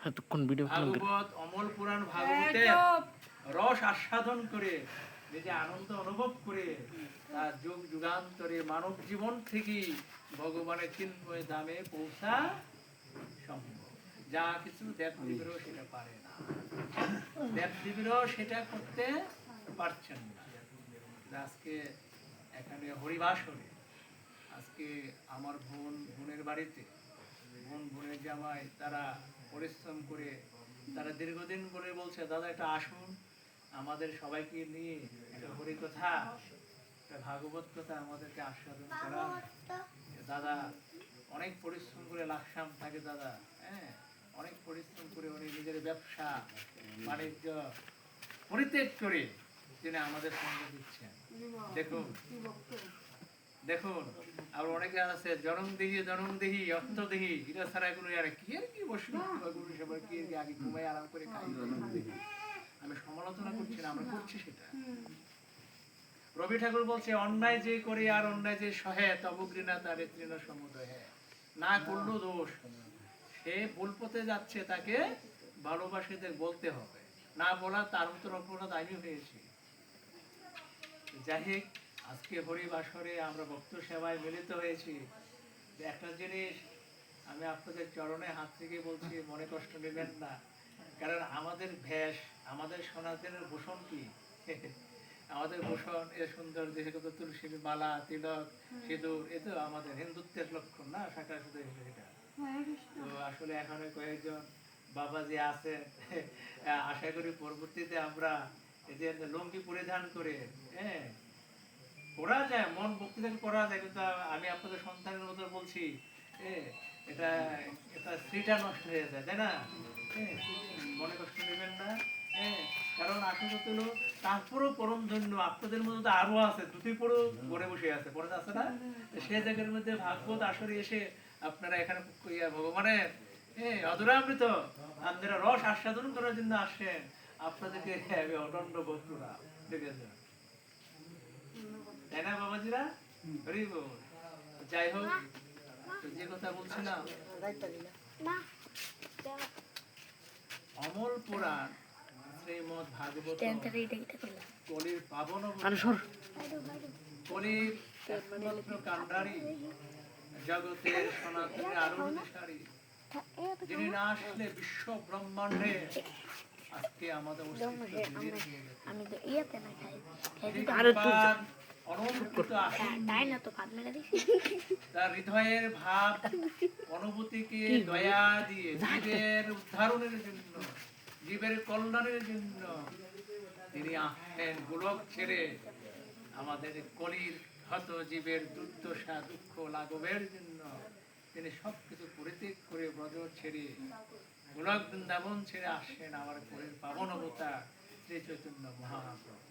এতক্ষণ ভিডিও ভাগবত অমল পুরাণ ভাগবতের রস আস্বাদন করে নিজে আনন্দ অনুভব করে তার যুগ যুগান্তরে মানব জীবন থেকে ভগবানের চিন্ময় ধামে পৌঁছা সম্ভব। যা কিছু দেবদেবীরও সেটা পারে না, দেবদেবীরও সেটা করতে পারছেন না। আজকে এখানে হরিবাসরে আজকে আমার বোনের বাড়িতে বোনের জামাই তারা পরিশ্রম করে তারা দীর্ঘদিন করে বলছে দাদা একটা আসুন আমাদের সবাইকে নিয়ে একটা হরি কথা একটা ভাগবত কথা আমাদেরকে আস্বাদন করা। দাদা অনেক পরিশ্রম করে লাকসাম থাকে দাদা, হ্যাঁ অনেক পরিশ্রম করে উনি নিজের ব্যবসা বাণিজ্য পরিত্যাগ করে তিনি আমাদের সঙ্গে দিচ্ছেন। দেখুন দেখুন আর অনেকে আছে জনম দেহি অর্থ দেহি এটা ছাড়া কোনো আর কি বসলো সবার কি আগে ঘুমাই আরাম করে খাই। আমি সমালোচনা করছি না, আমরা করছি সেটা। রবি ঠাকুর বলছে অন্যায় যে করে আর অন্যায় যে সহে তব ঘৃণা তার তৃণ সমুদয় না করলো দোষ, সে ভুল পথে যাচ্ছে তাকে ভালোবাসিতে বলতে হবে, না বলা তার মতো অপরাধ আমি হয়েছি। যাই হোক আজকে হরিবাসরে আমরা ভক্ত সেবায় মিলিত হয়েছি। একটা জিনিস আমি আপনাদের চরণে হাত থেকে বলছি, মনে কষ্ট নেবেন না, কারণ আমাদের ভেষ আমাদের সনাতনের ভূষণ কি আমাদের ভূষণ এ সুন্দর দেহে কত তুলসীর মালা তিলক সিঁদুর এ তো আমাদের হিন্দুত্বের লক্ষণ না, শাখা শুধু এটা। তো আসলে এখন কয়েকজন বাবাজি আছে, আশা করি পরবর্তীতে আমরা এই যে লুঙ্গি পরিধান করে হ্যাঁ করা যায়, মন ভক্তি থেকে করা যায়, কিন্তু আমি আপনাদের সন্তানের মতো বলছি এটা এটা স্ত্রীটা নষ্ট হয়ে যায়, তাই না? মনে কষ্ট নেবেন না, কারণ আসলে তো তারপরও পরম ধন্য আপনাদের মধ্যে তো আরো আছে, দুটি পরেও ঘরে বসে আছে, পরে আছে না, সে জায়গার মধ্যে ভাগবত আসরে এসে আপনারা এখানে ভগবানের অধরামৃত আপনারা রস আস্বাদন করার জন্য আসেন, আপনাদেরকে অদণ্ড বন্ধুরা দেখেছেন, তাই না বাবাজিরা? যাই হোক যে কথা বলছিলাম, অমল পুরাণ শ্রীমদ্ ভাগবত কলির পাবন কলির একমাত্র কান্ডারি জগতের সনাতনের আরোহণকারী, যিনি না আসলে বিশ্ব ব্রহ্মাণ্ডে আজকে আমাদের তার হৃদয়ের ভাব অনুভূতিকে দয়া দিয়ে জীবের উদ্ধারণের জন্য জীবের কল্যাণের জন্য তিনি আসেন গোলক ছেড়ে আমাদের কলির হত জীবের দুর্দশা দুঃখ লাঘবের জন্য তিনি সবকিছু পরিত্যাগ করে ব্রজ ছেড়ে গোলক বৃন্দাবন ছেড়ে আসেন আমার কলির পাবন অবতার শ্রী চৈতন্য মহাপ্রভু।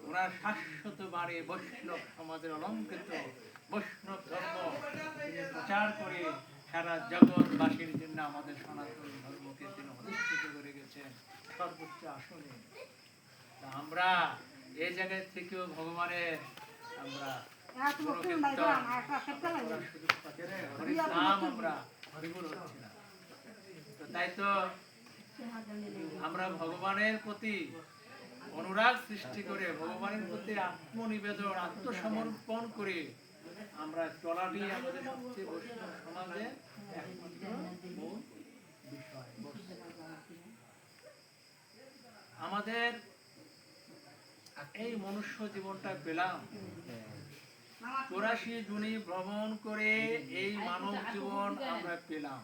ওনার শাশ্বত বাণী বৈষ্ণব সমাজের অলঙ্কৃত বৈষ্ণব ধর্ম তিনি প্রচার করে সারা জগৎবাসীর জন্য আমাদের সনাতন ধর্মকে তিনি অধিষ্ঠিত করে গেছেন সর্বোচ্চ আসনে। আমরা এই জায়গায় থেকেও ভগবানের আমরা তাই তো আমরা ভগবানের প্রতি অনুরাগ সৃষ্টি করে ভগবানের প্রতি আত্মনিবেদন আত্মসমর্পণ করে আমরা চলাটি আমাদের সবচেয়ে বৈষ্ণব সমাজে একমাত্র মূল বিষয়। আমাদের এই মনুষ্য জীবনটা পেলাম 84 জুনি ভ্রমণ করে এই মানব জীবন আমরা পেলাম।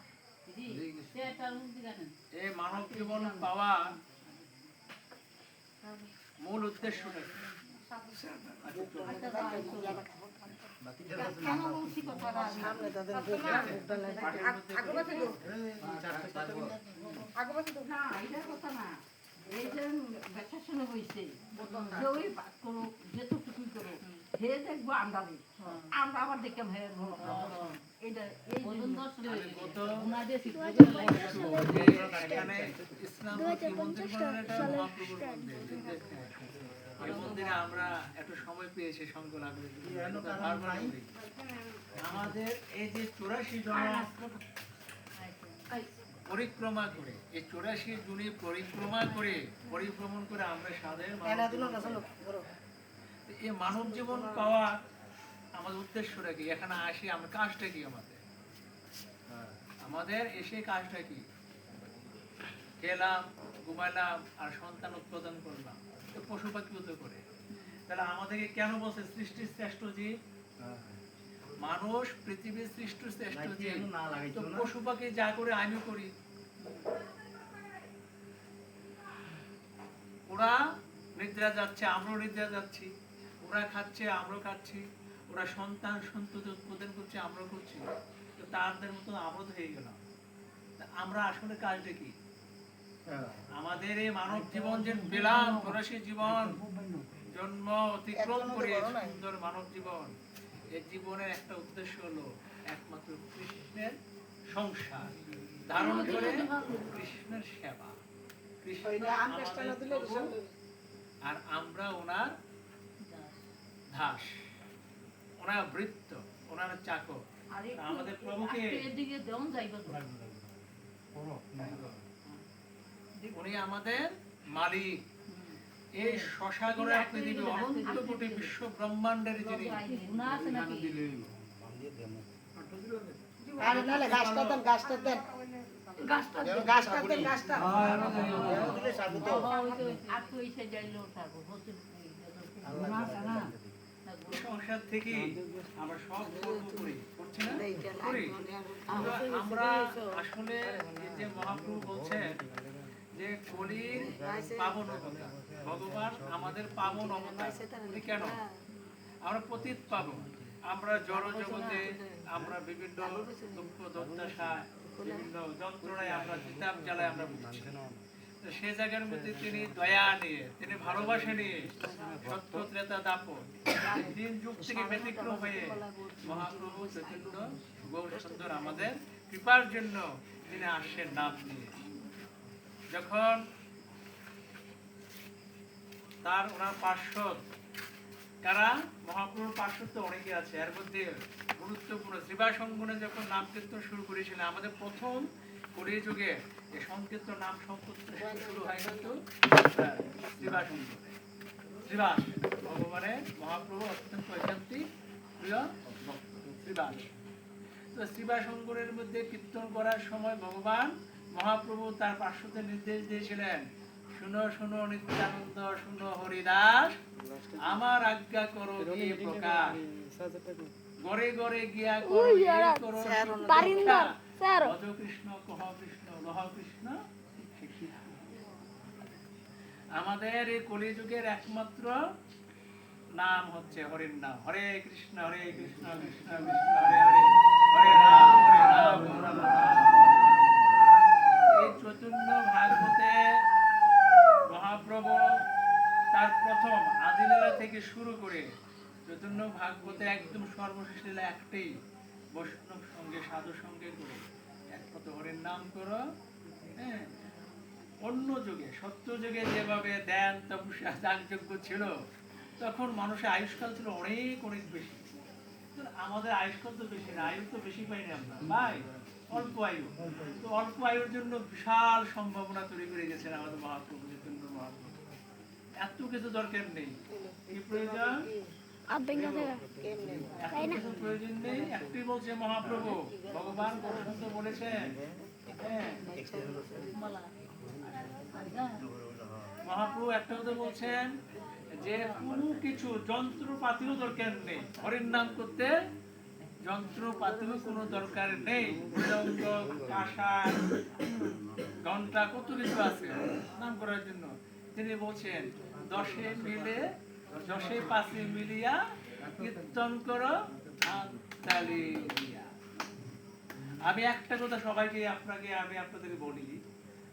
এই মানব জীবন পাওয়া মূল উদ্দেশ্যটা আমরা আবার দেখে মন্দিরে আমরা একটু সময় পেয়েছি সঙ্গ লাগবে। আমাদের এই যে 84 জন পরিক্রমা করে, এই 84 জুনি পরিক্রমা করে, পরিভ্রমণ করে আমরা সাধের এই মানব জীবন পাওয়া আমাদের উদ্দেশ্যটা কি? এখানে আসি আমরা, কাজটা কি আমাদের? আমাদের এসে কাজটা কি? খেলাম, ঘুমাইলাম আর সন্তান উৎপাদন করলাম, তো পশু পাখিও তো করে। তাহলে আমাদেরকে কেন বলছে সৃষ্টির শ্রেষ্ঠ জীব? মানুষ পৃথিবীর সৃষ্টির শ্রেষ্ঠ জীব। তো পশু পাখি যা করে আমিও করি। ওরা নিদ্রা যাচ্ছে, আমরাও নিদ্রা যাচ্ছি। ওরা খাচ্ছে, আমরাও খাচ্ছি। ওরা সন্তান সন্ততি উৎপাদন করছে, আমরাও করছি। তো তাদের মতো আমরা তো হয়ে গেলাম। আমরা আসলে কাজটা কি? আমাদের এই মানব জীবন যে পেলাম, 84 জীবন জন্ম অতিক্রম করে সুন্দর মানব জীবন, এই জীবনের একটা উদ্দেশ্য হলো একমাত্র কৃষ্ণের সংসার ধারণ করে কৃষ্ণের সেবা। আর আমরা ওনার দাস, ওনার ভৃত্য, ওনার চাকর। আমাদের প্রভুকে উনি আমাদের মালিক। এই শশাগরের পৃথিবী অনন্ত কোটি বিশ্ব ব্রহ্মাণ্ডের যিনি সংসার থেকে আমরা সব কর্ম করি, করছি না? করি। আমরা আসলে যে মহাপ্রভু বলছেন যে কলির পাবন অবতার ভগবান, আমাদের পাবন অবতার। উনি কেন? আমরা পতিত পাবন। আমরা জড় জগতে আমরা বিভিন্ন দুঃখ দুর্দশা, বিভিন্ন যন্ত্রণায় আমরা চিতাপ জ্বালায় আমরা ভুগছি। সে জায়গার মধ্যে তিনি দয়া নিয়ে, তিনি ভালোবাসা নিয়ে, সত্য ত্রেতা দাপট 3 যুগ থেকে ব্যতিক্রম হয়ে মহাপ্রভু চৈতন্য গৌর সুন্দর আমাদের কৃপার জন্য তিনি আসছেন নাম নিয়ে। যখন তার ওনার পার্শ্বদ, কারা মহাপ্রভুর পার্শ্বদ তো অনেকে আছে, এর মধ্যে গুরুত্বপূর্ণ শ্রীবাসঙ্গনে যখন নাম কীর্তন শুরু করেছিলেন, আমাদের প্রথম কলিযুগে এই সংকীর্তন নাম সংকীর্তন শুরু হয় কিন্তু শ্রীবাসঙ্গনে। শ্রীবাস ভগবানের মহাপ্রভু অত্যন্ত ঐকান্তিক প্রিয় ভক্ত শ্রীবাস। তো শ্রীবাসঙ্গনের মধ্যে কীর্তন করার সময় ভগবান মহাপ্রভু তার পার্শ্বদের নির্দেশ দিয়েছিলেন, শুনো শুনো নিত্যানন্দ, শুনো হরিদাস, আমার আজ্ঞা করো কি প্রকাশ, গড়ে গড়ে গিয়া করো ভজ কৃষ্ণ, কহ কৃষ্ণ, রহ কৃষ্ণ। আমাদের এই কলিযুগের একমাত্র নাম হচ্ছে হরির নাম। হরে কৃষ্ণ কৃষ্ণ কৃষ্ণ হরে হরে, হরে রাম রাম রাম। এই চৈতন্য ভাগবতে মহাপ্রভু তার প্রথম আদিলীলা থেকে শুরু করে চৈতন্য ভাগবতে একদম সর্বশেষ লীলা একটাই, বৈষ্ণব সঙ্গে সাধু সঙ্গে করে একমাত্র হরির নাম করো। হ্যাঁ, অন্য যুগে সত্য যুগে যেভাবে ধ্যান তপস্যা যাগযজ্ঞ ছিল, তখন মানুষের আয়ুষ্কাল ছিল অনেক অনেক বেশি। আমাদের আয়ুষ্কাল তো বেশি না, আয়ু তো বেশি পাইনি আমরা, ভাই অল্প আয়ু। তো অল্প আয়ুর জন্য বিশাল সম্ভাবনা তৈরি করে গেছেন আমাদের মহাপ্রভু চৈতন্য মহাপ্রভু। এত কিছু দরকার নেই, কি প্রয়োজন? প্রয়োজন নেই, একটি বলছে মহাপ্রভু ভগবান বসন্ত বলেছেন। মহাপ্রভু একটা কথা বলছেন যে কোনো কিছু যন্ত্রপাতিও দরকার নেই হরির নাম করতে, যন্ত্রপাতিও কোনো দরকার নেই। মৃদঙ্গ, কাঁসা, ঘন্টা, কত কিছু আছে নাম করার জন্য। তিনি বলছেন 10 মিলে 10 5 মিলিয়া কীর্তন করো তালি দিয়া। আমি একটা কথা সবাইকে আমি আপনাদের বলি,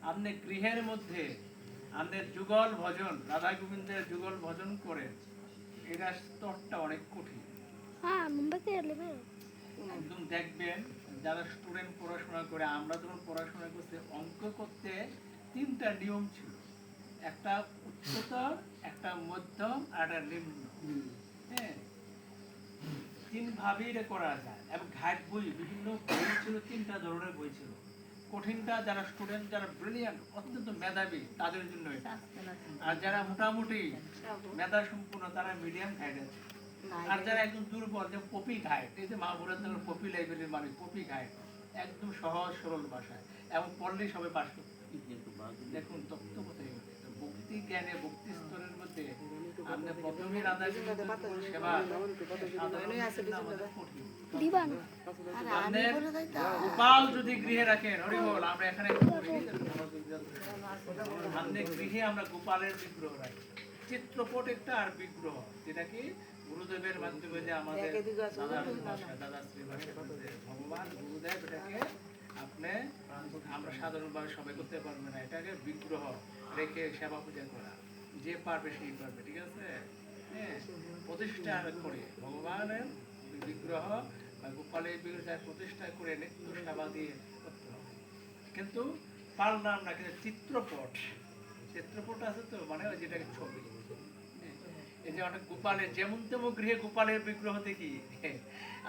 আপনি গৃহের মধ্যে আমাদের যুগল ভজন, রাধা গোবিন্দের যুগল ভজন করেন, এটা স্তরটা অনেক কঠিন। একদম দেখবেন যারা স্টুডেন্ট পড়াশোনা করে, আমরা যখন পড়াশোনা করতে অঙ্ক করতে 3টা নিয়ম ছিল, একটা উচ্চতর, একটা মধ্যম আর একটা নিম্ন। হ্যাঁ, 3 ভাবে এটা করা যায়। এবং ঘাট বই, বিভিন্ন বই ছিল, 3টা ধরনের বই ছিল। ক কঠিনটা যারা স্টুডেন্ট, যারা ব্রিলিয়ান্ট, অত্যন্ত মেধাবী, তাদের জন্য এটা। আর যারা মোটামুটি মেধা সম্পূর্ণ, তারা মিডিয়াম খায়। আর যারা একদম দুর্বল, যে পপি খায়, এই যে মা বোনের জন্য পপি লাইব্রেরির মানুষ পপি খায়, একদম সহজ সরল ভাষায়, এবং পড়লেই সবাই পাস করতে। দেখুন তত্ত্ব কোথায় গেছে? ভক্তি জ্ঞানে, ভক্তি স্তরের মধ্যে আমরা প্রথমে রাধা সেবা গোপাল যদি গৃহে রাখেন, হরি বল, আমরা এখানে গৃহে আমরা গোপালের বিগ্রহ রাখি। চিত্রপট একটা আর বিগ্রহ, যেটা কি গুরুদেবের মাধ্যমে যে আমাদের দাদা শ্রী ভগবান গুরুদেব, এটাকে আপনি আমরা সাধারণভাবে সবাই করতে পারবে না, এটাকে বিগ্রহ রেখে সেবা পূজা করা, যে পারবে সেই পারবে, ঠিক আছে? হ্যাঁ, প্রতিষ্ঠা করে ভগবানের বিগ্রহ বা গোপালের বিগ্রহ প্রতিষ্ঠা করে নিত্য সেবা দিয়ে করতে হবে। কিন্তু পারলাম না, কিন্তু চিত্রপট আছে তো, মানে যেটাকে ছবি, এই যে অনেক গোপালের যেমন তেমন গৃহে গোপালের বিগ্রহ দেখি,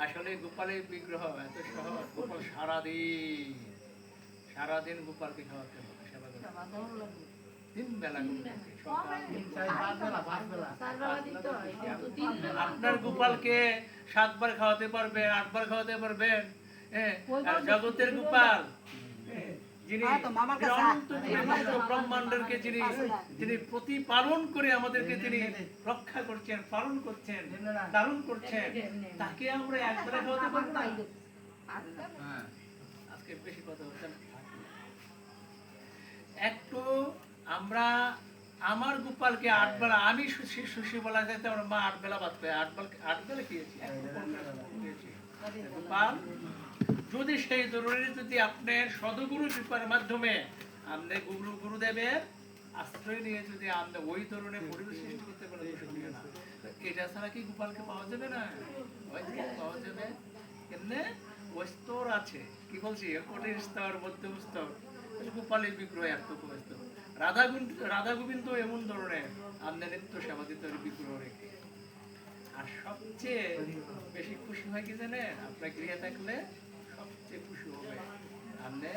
আসলে গোপালের বিগ্রহ এত সহজ। গোপাল সারাদিন গোপালকে খাওয়াতে হবে, সেবা করতে হবে, 3 বেলা। আপনার গোপালকে 7 বার খাওয়াতে পারবেন, 8 বার খাওয়াতে পারবেন। জগতের গোপাল যিনি ব্রহ্মাণ্ডকে যিনি প্রতিপালন করে আমাদেরকে তিনি রক্ষা করছেন, পালন করছেন, ধারণ করছেন, তাকে আমরা একবারে খাওয়াতে পারবো না। আজকে বেশি কথা হচ্ছে না, একটু আমরা আমার গোপালকে 8 বেলা, আমি সুশি বলা যাইতে আমার মা 8 বেলা ভাত পায়, 8 বেলা খেয়েছি। গোপাল যদি সেই জরুরি, যদি আপনার সদগুরু কৃপার মাধ্যমে আপনি গুরুদেবের আশ্রয় নিয়ে যদি আমরা ওই ধরনের পরিবেশ সৃষ্টি করতে পারি, এটা ছাড়া কি গোপালকে পাওয়া যাবে না? পাওয়া যাবে। এমনি ওই স্তর আছে, কি বলছি, কঠিন স্তর, মধ্যম স্তর, গোপালের বিগ্রহ এত স্তর। রাধা গোবিন্দ এমন ধরনের আপনার নিত্য সেবা দিতে বিগ্রহ রেখে। আর সবচেয়ে বেশি খুশি হয় কি জানেন? আপনার গৃহে থাকলে সবচেয়ে খুশি হবে আপনি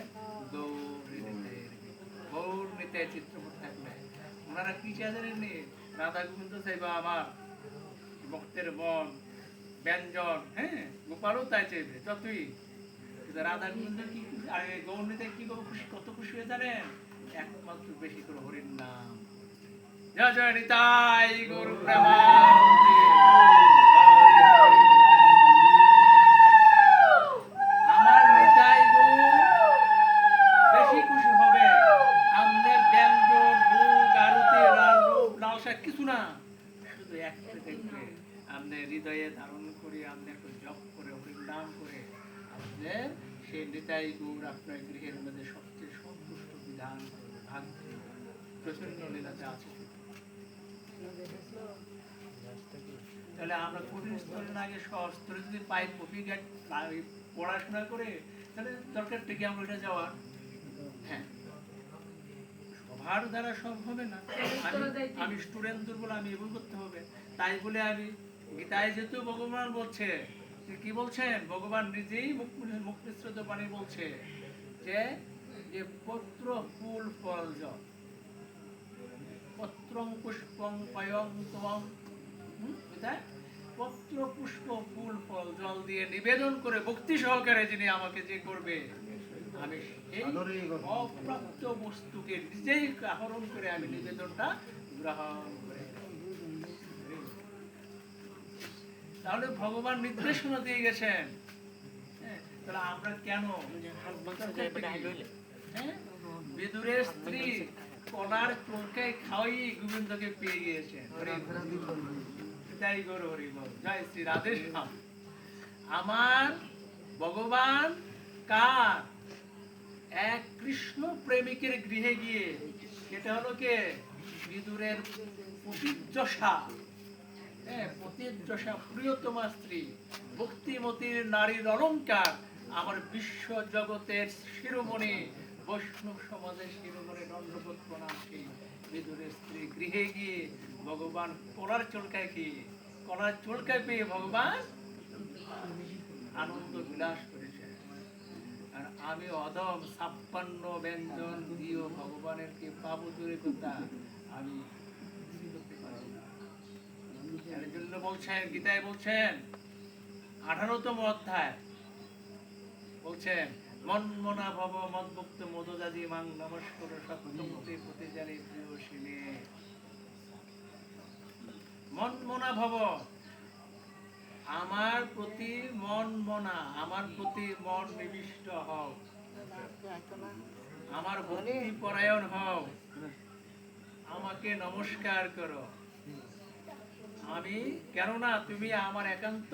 গৌর নিতে চিত্রপট থাকলে। ওনারা কি চাই জানেননি? রাধা গোবিন্দ চাইবা আমার ভক্তের মন, ব্যঞ্জন, হ্যাঁ, গোপালও তাই চাইবে যতই। রাধা গোবিন্দ কি আর গৌর নিতে কি খুশি, কত খুশি হয়ে জানেন? একমাত্র বেশি করে হরির নাম। জয় জয় নিতাই গৌর প্রেমানন্দে। আমার নিতাই গৌর বেশি খুশি হবে। আমাদের ব্যঞ্জন, ভোগ, আরতি, রূপ, লালসা কিছু না, শুধু একটা দেখবে আমাদের হৃদয়ে ধারণ করে, আমাদের জপ করে, হরির নাম করে, আমাদের সেই নিতাই গৌর আপনার গৃহের মধ্যে সবচেয়ে সন্তুষ্ট বিধান ভাগ্য প্রচন্ড লীলাতে আছে। তাহলে আমরা কঠিন স্তরে না গিয়ে সহজ স্তরে যদি পাই, কপি গাইড পড়াশোনা করে, তাহলে দরকার থেকে আমরা এটা যাওয়ার। হ্যাঁ, সবার দ্বারা সব হবে না। আমি স্টুডেন্ট দুর্বল, আমি এগুলো করতে হবে। তাই বলে আমি গীতায় যেহেতু ভগবান বলছে, কি বলছেন? ভগবান নিজেই মুখ নিঃসৃত বাণী বলছে যে পত্র ফুল ফল জল, পত্রং পুষ্পং পয়ং তং, পত্র পুষ্প ফুল ফল জল দিয়ে নিবেদন করে ভক্তি সহকারে যিনি আমাকে যে করবে, আমি এই অপ্রাপ্ত বস্তুকে নিজেই আহরণ করে আমি নিবেদনটা গ্রহণ করে। তাহলে ভগবান নির্দেশনা দিয়ে গেছেন। তাহলে আমরা কেন? বিদুরের স্ত্রী কলার চোরকায় খাওয়াই গোবিন্দকে পেয়ে গিয়েছেন। তাই গৌর হরি বল, জয় শ্রী রাধে শ্যাম। আমার ভগবান কার? এক কৃষ্ণ প্রেমিকের গৃহে গিয়ে, সেটা হলো কে? বিদুরের প্রতিযশা, প্রতিযশা প্রিয়তমা স্ত্রী, ভক্তিমতীর নারীর অলঙ্কার, আমার বিশ্ব জগতের শিরোমণি, বৈষ্ণব সমাজের শিরোমণি দণ্ডবোধ প্রণাম সেই বিদুরের স্ত্রী গৃহে গিয়ে ভগবান কলার চলকায় খেয়ে, কলার চলকায় পেয়ে ভগবান আনন্দ বিলাস করেছে। আর আমি অদম 56 ব্যঞ্জন দিও ভগবানের কে পাবো দূরে কথা আমি কিছুই করতে পারি না। এর জন্য বলছেন গীতায় বলছেন 18তম অধ্যায় বলছেন মন মনা ভব মদভুক্ত মদজাজি মাং নমস্কার সত্যমতে প্রতিজারে প্রিয় শিবে। মন মনা ভব, আমার প্রতি মন মনা, আমার প্রতি মন নিবিষ্ট হও, আমার ভক্তি পরায়ণ হও, আমাকে নমস্কার করো। আমি কেননা তুমি আমার একান্ত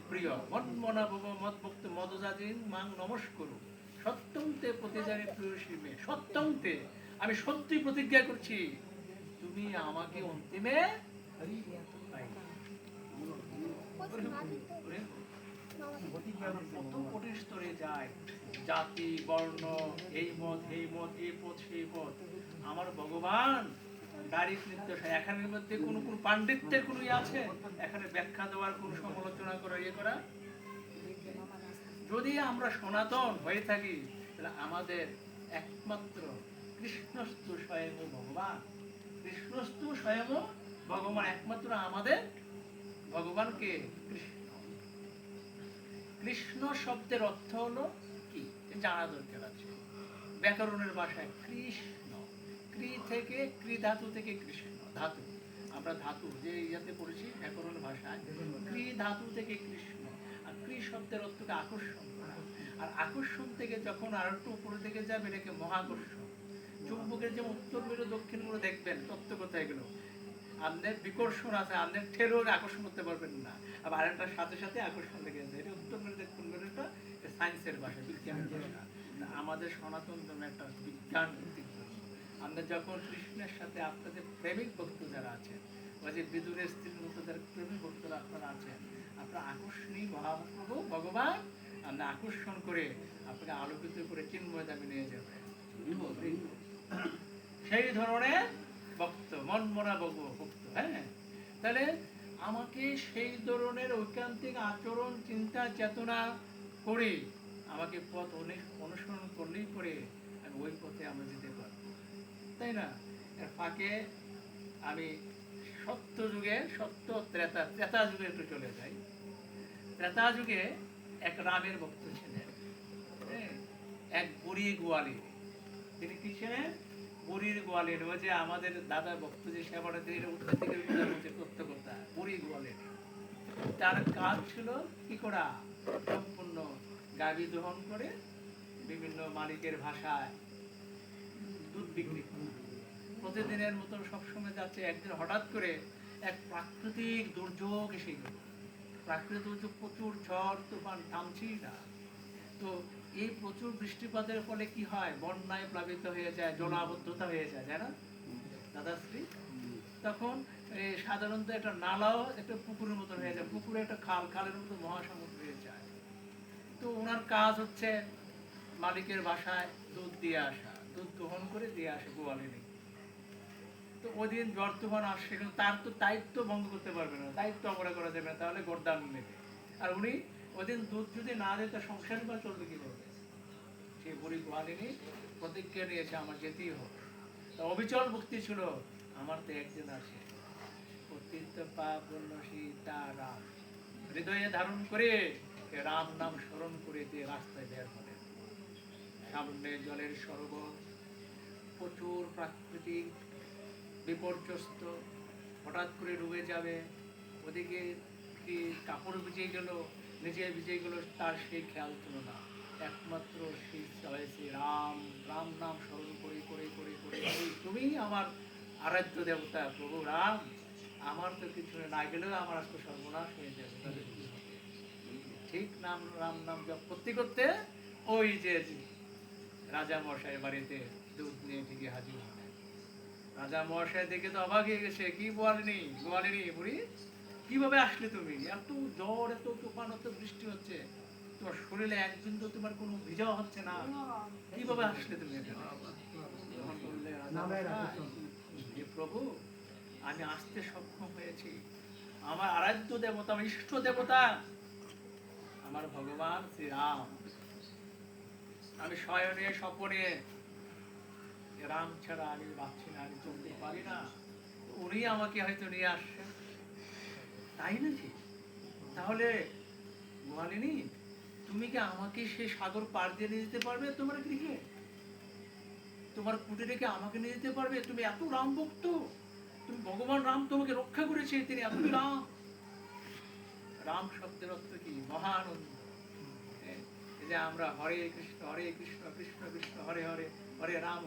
প্রিয়। মন মনা ভব মদভুক্ত মদজাজি মাং নমস্কার সত্যমতে প্রতিজারে প্রিয় শিবে। সত্যমতে, আমি সত্যি প্রতিজ্ঞা করছি তুমি আমাকে অন্তিমে কত কোটি স্তরে যায়, জাতি বর্ণ এই মত এই মত এই পথ সেই পথ, আমার ভগবান ডাইরেক্ট নির্দেশ। এখানের মধ্যে কোন কোন পাণ্ডিত্যের কোন ইয়ে আছে এখানে ব্যাখ্যা দেওয়ার কোন সমালোচনা করা ইয়ে করা? যদি আমরা সনাতন হয়ে থাকি তাহলে আমাদের একমাত্র কৃষ্ণস্তু স্বয়ং ভগবান, কৃষ্ণস্তু স্বয়ং ভগবান, একমাত্র আমাদের ভগবানকে কৃষ্ণ। কৃষ্ণ শব্দের অর্থ হলো কি জানা দরকার আছে। ব্যাকরণের ভাষায় কৃষ্ণ, ক্রি থেকে ক্রি ধাতু থেকে কৃষ্ণ ধাতু, আমরা ধাতু যে ইয়াতে পড়েছি ব্যাকরণ ভাষায় ক্রি ধাতু থেকে কৃষ্ণ। আর ক্রি শব্দের অর্থকে আকর্ষণ করা, আর আকর্ষণ থেকে যখন আর একটু উপরের দিকে যাবে এটাকে মহাকর্ষণ। চুম্বকের যে উত্তর মেরু দক্ষিণ মেরু দেখবেন তত্ত্ব কথা এগুলো, আপনার বিকর্ষণ আছে, আপনার ঠেলেও আকর্ষণ করতে পারবেন না, আবার আরেকটার সাথে সাথে আকর্ষণ লেগে যায়। এটা উত্তর মেরু দক্ষিণ মেরুটা সায়েন্সের ভাষা, বিজ্ঞানের ভাষা। আমাদের সনাতন ধর্ম একটা বিজ্ঞান ভিত্তিক ধর্ম। আমরা যখন কৃষ্ণের সাথে আপনাদের প্রেমিক ভক্ত যারা আছেন, বা যে বিদুরের স্ত্রীর মতো যারা প্রেমিক ভক্তরা আপনারা আছেন, আপনার আকর্ষণীয় মহাপ্রভু ভগবান আমরা আকর্ষণ করে আপনাকে আলোকিত করে চিন্ময় দামে নিয়ে যাবে। সেই ধরনের ভক্ত, মন মনা ভক্ত। হ্যাঁ, তাহলে আমাকে সেই ধরনের ঐকান্তিক আচরণ চিন্তা চেতনা করে আমাকে পথ অনুসরণ করলেই পরে আমি ওই পথে আমরা যেতে পারবো, তাই না? এর ফাঁকে আমি সত্য যুগে, সত্য ত্রেতা যুগে একটু চলে যাই। ত্রেতা যুগে এক রামের ভক্ত ছিলেন, এক বুড়ি গোয়ালি। তিনি কি ছিলেন? বুড়ির গোয়ালের। ওই যে আমাদের দাদা ভক্ত যে সেবাটা উত্তর থেকে করতে করতে বুড়ি গোয়ালের। তার কাজ ছিল কি করা? সম্পূর্ণ গাভী দহন করে বিভিন্ন মালিকের ভাষায় দুধ বিক্রি করা। প্রতিদিনের মতন সবসময় যাচ্ছে। একদিন হঠাৎ করে এক প্রাকৃতিক দুর্যোগ এসে গেল। প্রাকৃতিক দুর্যোগ, প্রচুর ঝড় তুফান, থামছেই না। তো এই প্রচুর বৃষ্টিপাতের ফলে কি হয়? বন্যায় প্লাবিত হয়ে যায়, জলাবদ্ধতা হয়ে যায়, তাই না দাদাশ্রী? তখন সাধারণত একটা নালাও একটা পুকুরের মতো হয়ে যায়, পুকুরে একটা খাল, খালের মতো মহাসমুদ্র হয়ে যায়। তো ওনার কাজ হচ্ছে মালিকের বাসায় দুধ দিয়ে আসা, দুধ দহন করে দিয়ে আসে গোয়ালিনী। তো ওই দিন ঝড় তুফান আসছে, কিন্তু তার তো দায়িত্ব ভঙ্গ করতে পারবে না, দায়িত্ব অবহেলা করা যাবে না, তাহলে গর্দান নেবে। আর উনি ওই দিন দুধ যদি না দেয় তার সংসার বা চলবে কি করবে? সেই বুড়ি গোয়ালিনী প্রতিজ্ঞা নিয়েছে আমার যেতেই হবে। তা অবিচল ভক্তি ছিল, আমার তো একদিন আছে অতীত পাপ সীতারাম হৃদয়ে ধারণ করে রাম নাম স্মরণ করে দিয়ে রাস্তায় বের হলেন। সামনে জলের সরোবর, প্রচুর প্রাকৃতিক বিপর্যস্ত, হঠাৎ করে ডুবে যাবে। ওদিকে কি কাপড় ভিজে গেল, নিজে ভিজে গেল, তার সেই খেয়াল ছিল না। একমাত্র সেই রাম রাম নাম স্মরণ করে করে করে করে তুমি আমার আরাধ্য দেবতা প্রভু রাম, আমার তো কিছু না গেলেও আমার আজকে সর্বনাশ হয়ে যাবে, তাহলে কি হবে? ঠিক নাম রাম নাম জপ করতে করতে ওই যে রাজা মশাই বাড়িতে দুধ নিয়ে ঠিকই হাজির হলেন। রাজা মশাই দেখে তো অবাক হয়ে গেছে, কি গোয়ালিনী বুড়ি, কিভাবে আসলে তুমি? এত ঝড়, এত তুফান, এত বৃষ্টি হচ্ছে, তোমার শরীরে একদিন তো তোমার কোনো ভিজা হচ্ছে না, কিভাবে আসলে তুমি এখানে? প্রভু, আমি আসতে সক্ষম হয়েছি, আমার আরাধ্য দেবতা, আমার ইষ্ট দেবতা, আমার ভগবান শ্রীরাম আমি শয়নে স্বপনে রাম ছাড়া আমি বাঁচছি না, আমি চলতে পারি না, উনি আমাকে হয়তো নিয়ে আসছেন, তাই নাকি? তাহলে গোয়ালিনী, তুমি কি আমাকে সে সাগর পার দিয়ে নিয়ে যেতে পারবে? তোমার গৃহে, তোমার কুটিরে কি আমাকে নিয়ে যেতে পারবে? তুমি এত রাম ভক্ত, তুমি ভগবান রাম তোমাকে রক্ষা করেছে, তিনি এতই রাম। রাম শব্দের অর্থ কি? মহানন্দ। এই যে আমরা হরে কৃষ্ণ কৃষ্ণ কৃষ্ণ হরে হরে, হরে রাম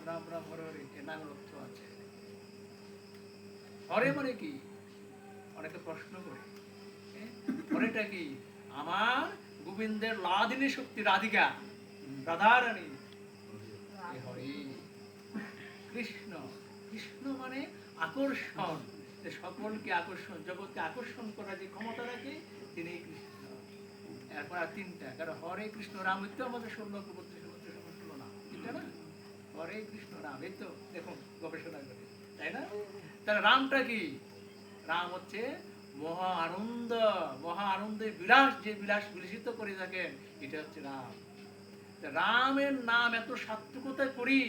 রাম রাম হরে হরে, এর নামের অর্থ আছে। হরে মানে কি? অনেকে প্রশ্ন করে, হরেটা কি? আমার গোবিন্দের লাদিনী শক্তি রাধিকা, রাধারানী, হরে কৃষ্ণ। কৃষ্ণ মানে আকর্ষণ, সকলকে আকর্ষণ, জগৎকে আকর্ষণ করার যে ক্ষমতা রাখে তিনি কৃষ্ণ। এরপর আর তিনটা, কারণ হরে কৃষ্ণ রাম হইতে আমাদের 16 না, তিনটা না, হরে কৃষ্ণ রাম, এই তো দেখুন গবেষণা করে, তাই না? তাহলে রামটা কি? রাম হচ্ছে মহা আনন্দ, মহা আনন্দের বিলাস, যে বিলাস বিলসিত করে থাকেন, এটা হচ্ছে রাম। রামের নাম এত সাত্বিকতা করি,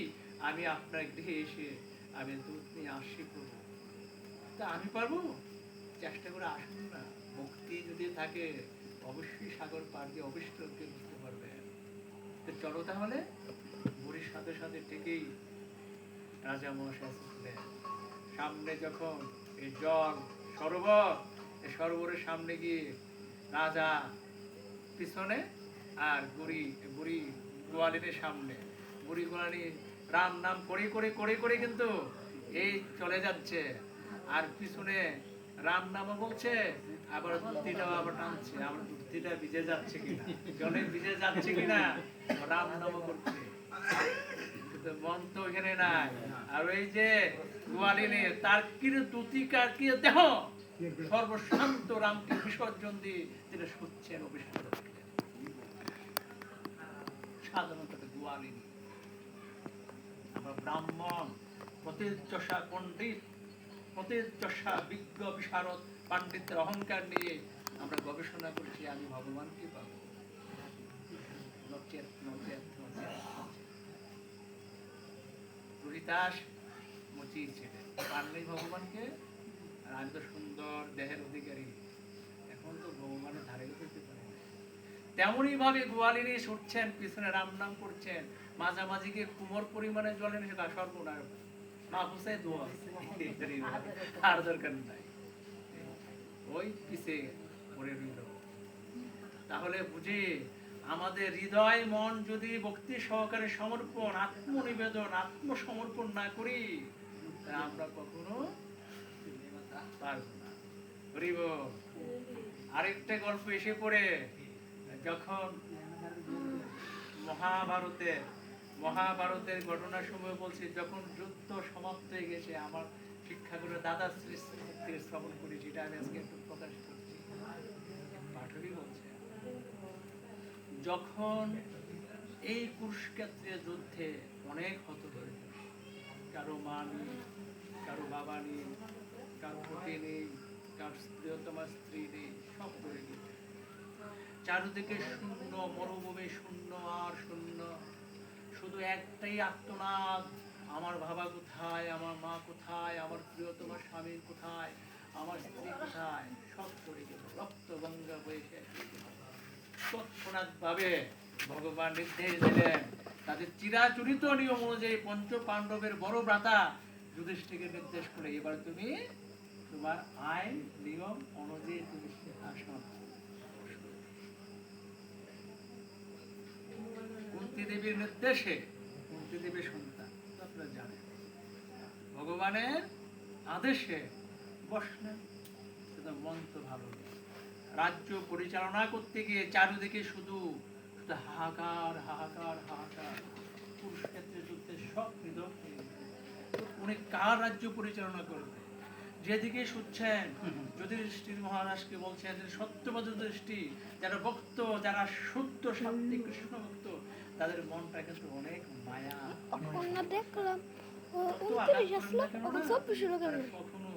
আমি আপনার গৃহে এসে আমি দুধ নিয়ে আসি করবো, তা আমি পারবো? চেষ্টা করে আসুন না, ভক্তি যদি থাকে অবশ্যই সাগর পার দিয়ে অবিষ্টকে বুঝতে পারবেন। চলো তাহলে। বুড়ির সাথে সাথে ঠিকই রাজা মহাশয় ছিলেন। সামনে যখন এই জল সরোবর, এই সরোবরের সামনে গিয়ে রাজা পিছনে আর বুড়ি গোয়ালিনীর সামনে, বুড়ি গোয়ালিনী রাম নাম করে করে করে করে কিন্তু এই চলে যাচ্ছে, আর পিছনে রাম নামও বলছে, আবার দুধটিটাও আবার টানছে, আমার দুধটিটা ভিজে যাচ্ছে কিনা, জলে ভিজে যাচ্ছে কিনা, রাম নামও করছে, কিন্তু মন তো এখানে নাই। আর ওই যে গোয়ালিনী, তার কি দুতিকার কি দেহ সর্বশান্ত রামকে বিসর্জন দিয়ে তিনি শুচ্ছেন, অভিষেক সাধারণত গোয়ালিনী। আমরা ব্রাহ্মণ, প্রতিচষা পণ্ডিত, প্রতিচষা বিজ্ঞ বিশারদ পাণ্ডিত্যের অহংকার নিয়ে আমরা গবেষণা করছি, আমি ভগবানকে পাবো। রুহিদাস মচিয়েছিলেন, পারলেই ভগবানকে, আর আমি তো সুন্দর দেহের অধিকারী, এখন তো ভগবানের ধারে করতে পারি। তেমনি ভাবে গোয়ালিনী ছুটছেন, পিছনে রাম নাম করছেন, মাঝামাঝি গিয়ে কুমোর পরিমাণে জলে নেশে তা সর্বনাশ, মা বুঝাই দোয়া আর দরকার নাই, ওই পিছে পড়ে রইল। তাহলে বুঝি আমাদের হৃদয় মন যদি ভক্তি সহকারে সমর্পণ, আত্মনিবেদন, আত্মসমর্পণ না করি, আমরা কখনো পারবো না। হরিব। আরেকটা গল্প এসে পড়ে, যখন মহাভারতের ঘটনার সময় বলছি, যখন যুদ্ধ সমাপ্ত হয়ে গেছে, আমার শিক্ষাগুলো দাদা শ্রবণ করি, যেটা আমি আজকে একটু প্রকাশ করছি। পাঠকই বলছে, যখন এই কুরুক্ষেত্রের যুদ্ধে অনেক হত হয়েছে, কারো মা নেই, কারো বাবা নেই, কারো পতি নেই, কারো প্রিয়তমা স্ত্রী নেই, সব করে গেছে, চারিদিকে শূন্য, মরুভূমি শূন্য আর শূন্য, শুধু একটাই আর্তনাদ, আমার বাবা কোথায়, আমার মা কোথায়, আমার প্রিয়তমা স্বামী কোথায়, আমার স্ত্রী কোথায়, সব করে গেল, রক্ত গঙ্গা বয়ে। তৎক্ষণাৎ ভাবে ভগবান নির্দেশ দিলেন, তাদের চিরাচরিত নিয়ম অনুযায়ী পঞ্চ পাণ্ডবের বড় ভ্রাতা যুধিষ্ঠিরকে নির্দেশ করে, এবার তুমি তোমার আইন নিয়ম অনুযায়ী তুমি আসন। কুন্তী দেবীর নির্দেশে, কুন্তী দেবীর সন্তান আপনারা জানেন, ভগবানের আদেশে বসলেন, কিন্তু মন তো ভালো নেই। রাজ্য পরিচালনা করতে গিয়ে চারিদিকে শুধু হাহাকার হাহাকার হাহাকার, কুরুক্ষেত্রের যুদ্ধে সব নিধন হয়ে গেল। উনি কার রাজ্য পরিচালনা করবে? যেদিকে শুচ্ছেন যুধিষ্ঠির মহারাজকে বলছেন, সত্যবাদ দৃষ্টি, যারা ভক্ত, যারা শুদ্ধ শান্তি কৃষ্ণ ভক্ত, তাদের মনটা কিন্তু অনেক মায়া। দেখলাম কখনো,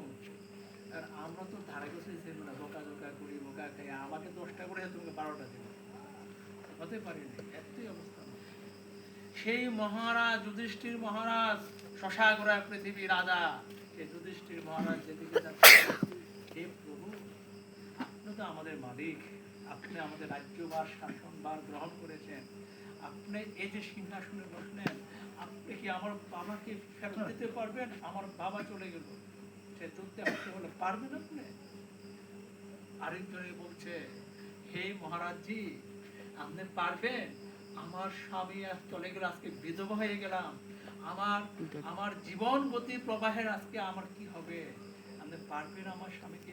আর আমরা তো ধারে কাছে না, বোকা বোকা করি, বোকা খাই, আমাকে 10টা করে তুমি 12টা দেবে, হতে পারি না, এতই অবস্থা। সেই মহারাজ যুধিষ্ঠির মহারাজ শশাগরা পৃথিবী রাজা, সেই যুধিষ্ঠির মহারাজ যেদিকে যাচ্ছে, হে প্রভু, আপনি তো আমাদের মালিক, আপনি আমাদের রাজ্যভার শাসনভার গ্রহণ করেছেন, আপনি এই যে সিংহাসনে বসলেন, আপনি কি আমার বাবাকে ফেরত দিতে পারবেন? আমার বাবা চলে গেল, সে যুদ্ধে হতে হলে পারবেন আপনি? আরেকজনে বলছে, হে মহারাজজি, আপনি পারবেন? আমার স্বামী আজ চলে গেল, আজকে বিধবা হয়ে গেলাম, আমার জীবন গতি প্রবাহের আজকে আমার কি হবে? আপনি পারবেন আমার স্বামীকে?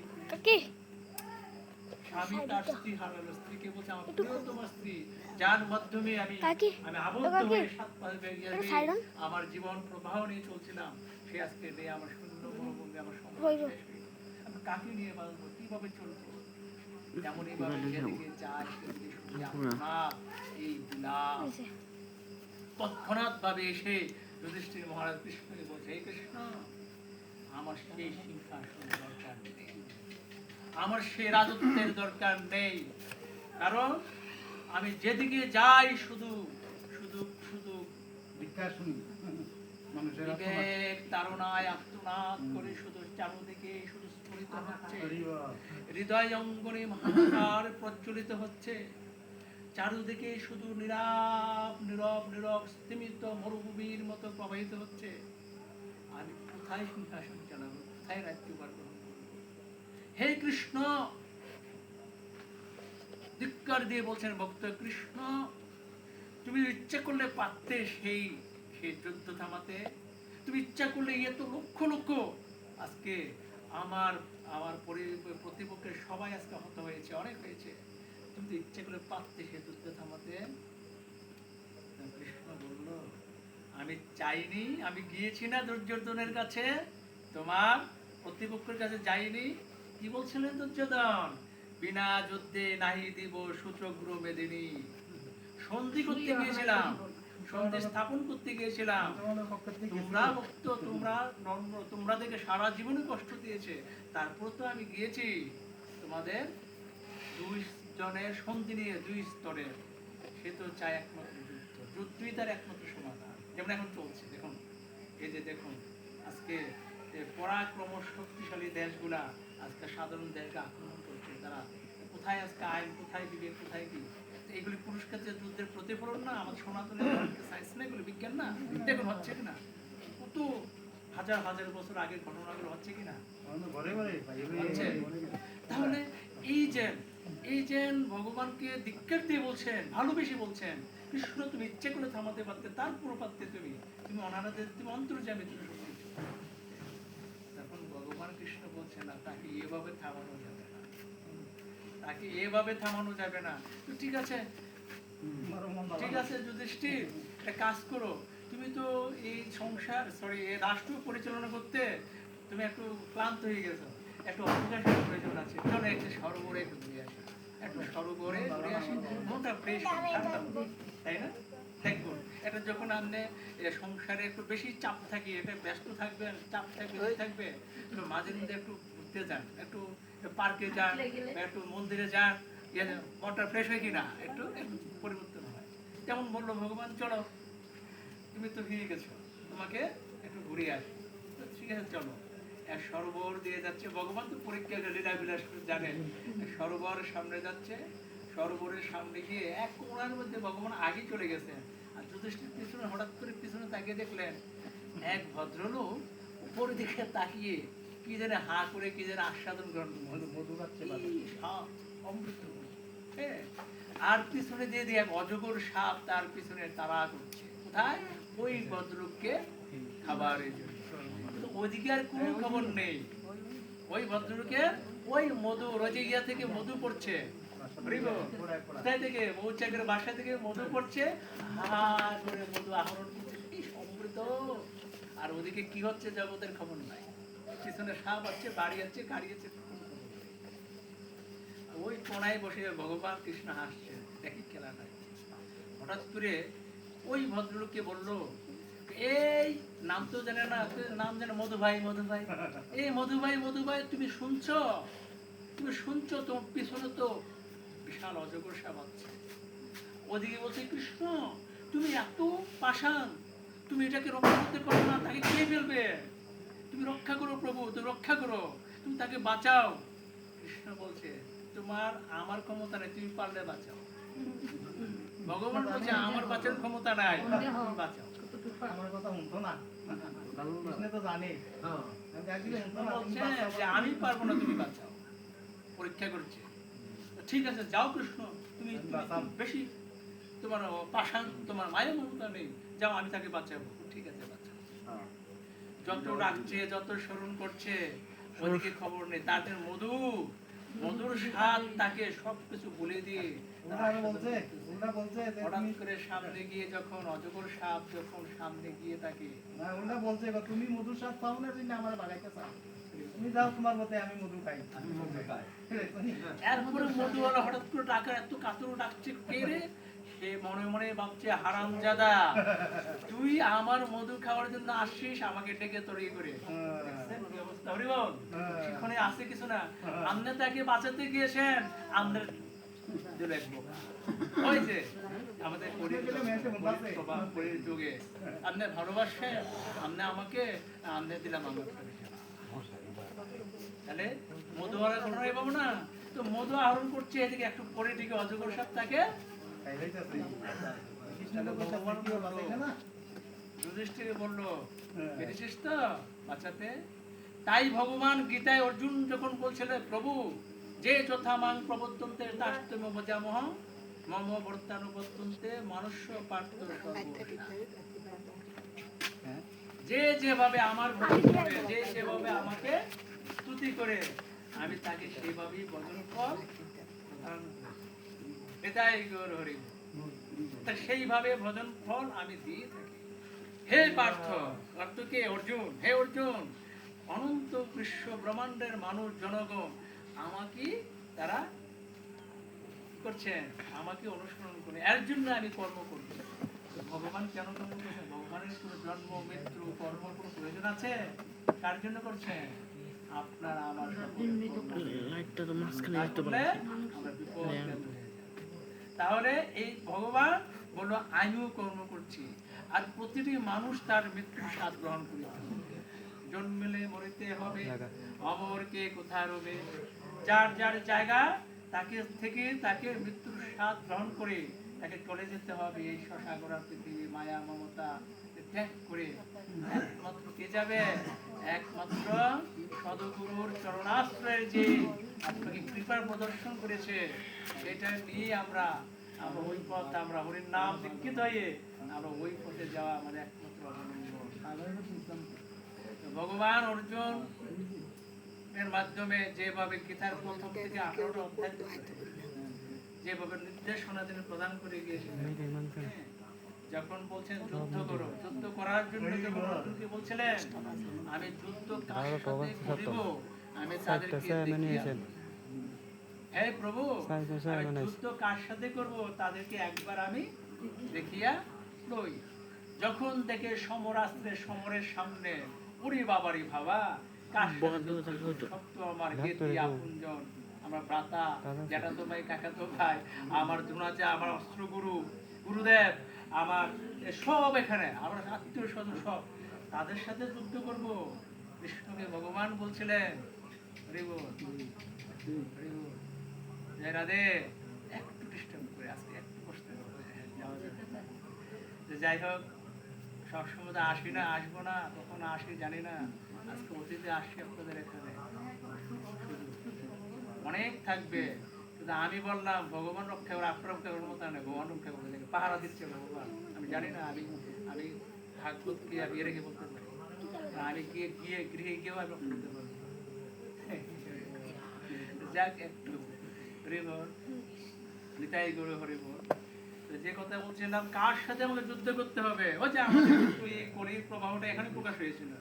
স্বামী তার স্ত্রী হারালো, স্ত্রীকে বলছে, আমার প্রিয়তম স্ত্রী, যার মাধ্যমে আমি আবদ্ধ হয়ে সাত পায়ে বেরিয়ে আমার জীবন প্রবাহ নিয়ে চলছিলাম, সে আজকে নেই, আমার শূন্য মনোভঙ্গে আমার সময় শেষ হয়ে গেল। আমি কাকে নিয়ে বাঁচবো, কিভাবে চলবো? তেমন এইভাবে যেদিকে যায় সেদিকে শুধু আপনার এই বিলাপ। তৎক্ষণাৎ ভাবে এসে যুধিষ্ঠির মহারাজ কৃষ্ণকে বলছে, হে কৃষ্ণ, আমার সেই সিংহাসন দরকার নেই, আমার সে রাজত্বের দরকার নেই, কারণ আমি যেদিকে যাই শুধু শুধু শুধু বিবেক তাড়নায় আত্মনাদ করে শুধু চারদিকে শুধু স্ফুরিত হচ্ছে, হৃদয় অঙ্গনে মহাকার প্রজ্বলিত হচ্ছে, চারদিকে শুধু নীরব নীরব নীরব স্তিমিত মরুভূমির মতো প্রবাহিত হচ্ছে। আমি কোথায় সিংহাসন চালাবো, কোথায় রাজ্যভার গ্রহণ করবো? হে কৃষ্ণ, ধিক্কার দিয়ে বলছেন ভক্ত, কৃষ্ণ, তুমি ইচ্ছা করলে পারতে সেই সেই যুদ্ধ থামাতে, তুমি ইচ্ছা করলে এত লক্ষ লক্ষ, আজকে আমার আমার প্রতিপক্ষের সবাই আজকে হত হয়েছে, অনেক হয়েছে, তুমি ইচ্ছা করলে পারতে সেই যুদ্ধ থামাতে। কৃষ্ণ বলল, আমি চাইনি, আমি গিয়েছি না দুর্যোধনের কাছে, তোমার প্রতিপক্ষের কাছে যাইনি। কি বলছিলেন দুর্যোধন? বিনা যুদ্ধে নাহি দিব সূচগ্র মেদিনী। সন্ধি করতে গিয়েছিলাম, সন্ধি স্থাপন করতে গিয়েছিলাম, তোমরা ভক্ত, তোমরা দেখে সারা জীবনে কষ্ট দিয়েছে, তারপর তো আমি গিয়েছি তোমাদের দুই জনের সন্ধি নিয়ে, দুই স্তরের। সে তো চায় একমাত্র যুদ্ধ, যুদ্ধই তার একমাত্র সমাধান, যেমন এখন চলছে। দেখুন, এই যে দেখুন, আজকে পরাক্রম শক্তিশালী দেশগুলা আজকে সাধারণ দেশকে আক্রমণ করছে, তারা কোথায় আজকে আইন, কোথায় বিবেক, কোথায় কি? এগুলি পুরস্কার যুদ্ধের প্রতিফলন না? আমাদের সনাতনের সায়েন্স না, এগুলো বিজ্ঞান না? দেখুন হচ্ছে কিনা, কত হাজার হাজার বছর আগের ঘটনাগুলো হচ্ছে কিনা? তাহলে এই যে ভগবানকে ধিক্কার দিয়ে বলছেন, ভালোবেসে বলছেন, কৃষ্ণ তুমি ইচ্ছে করে থামাতে পারতে, তারপর পারতে, তুমি অনারাধের, তুমি অন্তর্যামী, তুমি তখন ভগবান কৃষ্ণ বলছে না, তাকে এভাবে থামানো যাবে না, তাকে এভাবে থামানো যাবে না। ঠিক আছে, ঠিক আছে যুধিষ্ঠির, একটা কাজ করো, তুমি তো এই সংসার এই রাষ্ট্র পরিচালনা করতে তুমি একটু ক্লান্ত হয়ে গেছো, একটু অবকাশের প্রয়োজন আছে, চলো একটু সরোবরে একটু ঘুরে আসি, একটু সরোবরে ঘুরে আসি, মনটা ফ্রেশ হবে, তাই না? দেখুন, এটা যখন আপনি সংসারে একটু বেশি চাপ থাকি, এটা ব্যস্ত থাকবেন, চাপ থাকবে, তো মাঝে মধ্যে একটু ঘুরতে যান, একটু পার্কে যান, একটু মন্দিরে যান, মনটা ফ্রেশ হয় কিনা, একটু পরিবর্তন হয়। যেমন বললো ভগবান, চলো তুমি তো ফিরে গেছো, তোমাকে একটু ঘুরে আসি, ঠিক আছে চলো। এক সরোবর দিয়ে যাচ্ছে, ভগবান তো পরীক্ষা লীলা বিলাস জানেন, সরোবরের সামনে যাচ্ছে, সরোবরের সামনে গিয়ে এক কোণার মধ্যে ভগবান আগে চলে গেছেন, আর যুধিষ্ঠির পিছনে হঠাৎ করে পিছনে তাকিয়ে দেখলেন এক ভদ্রলোক উপর দিকে তাকিয়ে কি যেন হা করে কি যেন আস্বাদন গ্রহণ অমৃত, আর পিছনে দিয়ে দিয়ে এক অজগর সাপ তার পিছনে তাড়া করছে, কোথায়? ওই ভদ্রলোককে খাবারের জন্য। ওইদিকে আর কোনো খবর নেই, ওই ভদ্রলোকের ওই মধু রোজিয়া থেকে মধু পড়ছে, কোথায় থেকে? মৌচাকের বাসা থেকে মধু পড়ছে, হা করে মধু আহরণ করছে, কি সমৃদ্ধ। আর ওদিকে কি হচ্ছে জগতের খবর নাই, পিছনে সাপ আছে, বাড়ি আছে, গাড়ি আছে, ওই কোনায় বসে ভগবান কৃষ্ণ হাসছে, দেখি খেলা নাই। হঠাৎ করে ওই ভদ্রলোককে বললো, এই নাম তো জানে না, নাম জানে মধুভাই, মধুভাই, এই মধুভাই, মধুভাই, তুমি শুনছো, তোমার পিছনে তো বিশাল অজগর সাপ আছে। ওদিকে বলছে, কৃষ্ণ তুমি এত পাষাণ, তুমি এটাকে রক্ষা করতে পারো না, তাকে খেয়ে ফেলবে। তুমি রক্ষা করো প্রভু, তুমি রক্ষা করো, তুমি তাকে বাঁচাও। কৃষ্ণ বলছে তোমার আমার ক্ষমতা নেই, তুমি পারলে বাঁচাও। ভগবান বলছে আমার বাঁচার ক্ষমতা নাই, তুমি বাঁচাও। আমার কথা শুনতো না, কৃষ্ণ তো জানে। বলছে যে আমি পারবো না, তুমি বাঁচাও। পরীক্ষা করছে, ঠিক আছে যাও কৃষ্ণ, তুমি বেশি তোমার পাষাণ, তোমার মায়া মমতা নেই, যাও আমি তাকে বাঁচাবো। ঠিক আছে বাঁচাও। যত ডাকছে, যত স্মরণ করছে, ওদিকে খবর নেই। তাদের মধুর স্বাদ তাকে সবকিছু বলে দিয়ে হঠাৎ করে সামনে গিয়ে যখন অজগর সাপ যখন সামনে গিয়ে তাকে বলছে তুমি মধুর স্বাদ পাও না, তুমি আমার বাগাইতে চাও, তুমি যাও তোমার মতে, আমি মধু খাই। এরপরে মধুওয়ালা হঠাৎ করে ডাকা, এত কাতর ডাকছে, কে রে? সে মনে মনে ভাবছে হারামজাদা, তুই আমার মধু খাওয়ার জন্য আসছিস, আমাকে ডেকে তড়িয়ে করে। দেখছেন কি অবস্থা? হরি বল। সেখানে আছে কিছু না, আপনি তাকে বাঁচাতে গিয়েছেন, আমাদের দিল এক বোকা। ওই যে আমাদের পরীর যুগে আপনি ভালোবাসেন, আপনি আমাকে, আপনি দিলাম আমার। তাহলে মধুওয়ালা ঘটনাই পাবো না। তো মধু আহরণ করছে, এদিকে একটু পরে দিকে অজগর সাপ তাকে যুধিষ্ঠির বললো পেরেছিস তো বাঁচাতে। তাই ভগবান গীতায় অর্জুন যখন বলছিলেন প্রভু যে যথা মাং প্রবর্তন্তে তাস্তম ভজামহ মম বর্তানুবর্তন্তে মনুষ্য পার্থ যে যেভাবে আমার ভজন করে, যে যেভাবে আমাকে স্তুতি করে, আমি তাকে সেইভাবেই ভজন ফল এটাই গৌর হরি। সেইভাবে ভজন ফল আমি দিয়ে থাকি। হে পার্থ, পার্থকে অর্জুন, হে অর্জুন, অনন্ত বিশ্ব ব্রহ্মাণ্ডের মানুষ জনগণ আমাকে তারা করছেন, আমাকে অনুসরণ করে, এর জন্য আমি কর্ম করছি। ভগবান কেন কর্ম করছেন? ভগবানের কোনো জন্ম মৃত্যু কর্ম কোনো প্রয়োজন আছে? কার জন্য করছেন? আপনার আমার তাহলে এই ভগবান বললো আমিও কর্ম করছি, আর প্রতিটি মানুষ তার মৃত্যুর স্বাদ গ্রহণ করিতে হবে। জন্মেলে মরিতে হবে, অমরকে কোথায় রবে। যার যার জায়গা তাকে থেকে তাকে মৃত্যুর স্বাদ গ্রহণ করে তাকে চলে যেতে হবে। এই শশাগরা পৃথিবী মায়া মমতা ত্যাগ করে একমাত্র কে যাবে? একমাত্র সদগুরুর চরণাশ্রয়ের যে আপনাকে কৃপার প্রদর্শন করেছে, সেটা নিয়ে আমরা ওই পথ, আমরা হরির নাম দীক্ষিত হয়ে আমরা ওই পথে যাওয়া আমাদের একমাত্র অবলম্বন। ভগবান অর্জুন এর মাধ্যমে যেভাবে গীতার প্রথম থেকে 18 অধ্যায় যেভাবে নির্দেশনা তিনি প্রদান করে গিয়েছিলেন, যখন বলছেন যুদ্ধ করো, যুদ্ধ করার জন্য যখন অর্জুনকে বলছিলেন আমি যুদ্ধ কার সাথে করিব, আমি তাদেরকে দেখিয়ে, হে প্রভু আমি যুদ্ধ কার সাথে করব তাদেরকে একবার আমি দেখিয়া লই। যখন দেখে সমরাস্ত্রে সমরের সামনে, উড়ি বাবারি ভাবা কার সত্য আমার গেতি আপনজন, আমার ভ্রাতা, জ্যাঠাতো ভাই, কাকাতো ভাই, আমার দ্রোণাচার্য, আমার অস্ত্রগুরু গুরুদেব, আমার সব এখানে আমার আত্মীয় স্বজন সব, তাদের সাথে যুদ্ধ করব। কৃষ্ণকে ভগবান বলছিলেন হরি বল, হরি বল, জয় রাধে। একটু ডিস্টার্ব করে আজকে একটু কষ্ট যাওয়া যাবে। যাই হোক, সবসময় তো আসি না, আসবো না, কখন আসি জানি না। আজকে অতীতে আসছি আপনাদের এখানে, অনেক থাকবে, কিন্তু আমি বললাম ভগবান রক্ষা করে, আপনার রক্ষা করার মতো নেই, ভগবান রক্ষা করে পাহারা দিচ্ছে ভগবান। আমি জানি না, আমি ভাগবত কি আমি রেখে বলতে পারি, আমি গিয়ে গৃহে গিয়েও আমি রক্ষা করতে পারবো। যাক, একটু হরিবল, নিতাই গৌর হরিবল। যে কথা বলছিলাম, কার সাথে আমাকে যুদ্ধ করতে হবে, ওই যে আমাদের এই কলির প্রভাবটা এখানে প্রকাশ হয়েছিল।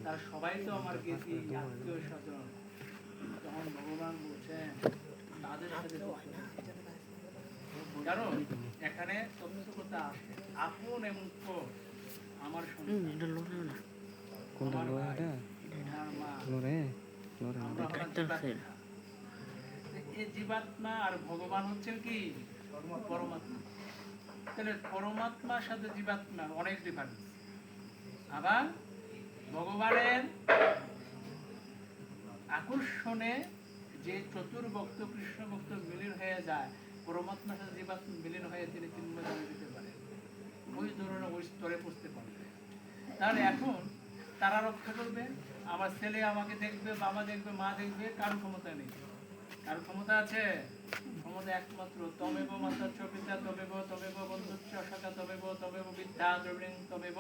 তারা সবাই তো আমার গেছি আত্মীয় স্বজন, তখন ভগবান বলছেন তাদের সাথে কারণ এখানে তথ্য কথা আসে, আপন এবং পর, আমার সন্তান, আমার ভাই, আমার মা, এই জীবাত্মা আর ভগবান হচ্ছেন কি পরমাত্মা। তাহলে পরমাত্মার সাথে জীবাত্মার অনেক ডিফারেন্স। আবার ভগবানের আকর্ষণে যে চতুর্ভক্ত কৃষ্ণ ভক্ত মিলিন হয়ে যায়, পরমাত্মার সাথে জীবাত্মা মিলিন হয়ে তিনি চিন্ময় ধামে যেতে পারে, ওই ধরনের ওই স্তরে পৌঁছতে পারবে। তাহলে এখন তারা রক্ষা করবে, আমার ছেলে আমাকে দেখবে, বাবা দেখবে, মা দেখবে, কারো ক্ষমতা নেই। কারো ক্ষমতা আছে? ক্ষমতা একমাত্র তমেব মাতা চ পিতা তমেব তমেব বন্ধুচ্চ সখা তমেব তমেব বিদ্যা দ্রবিং তমেব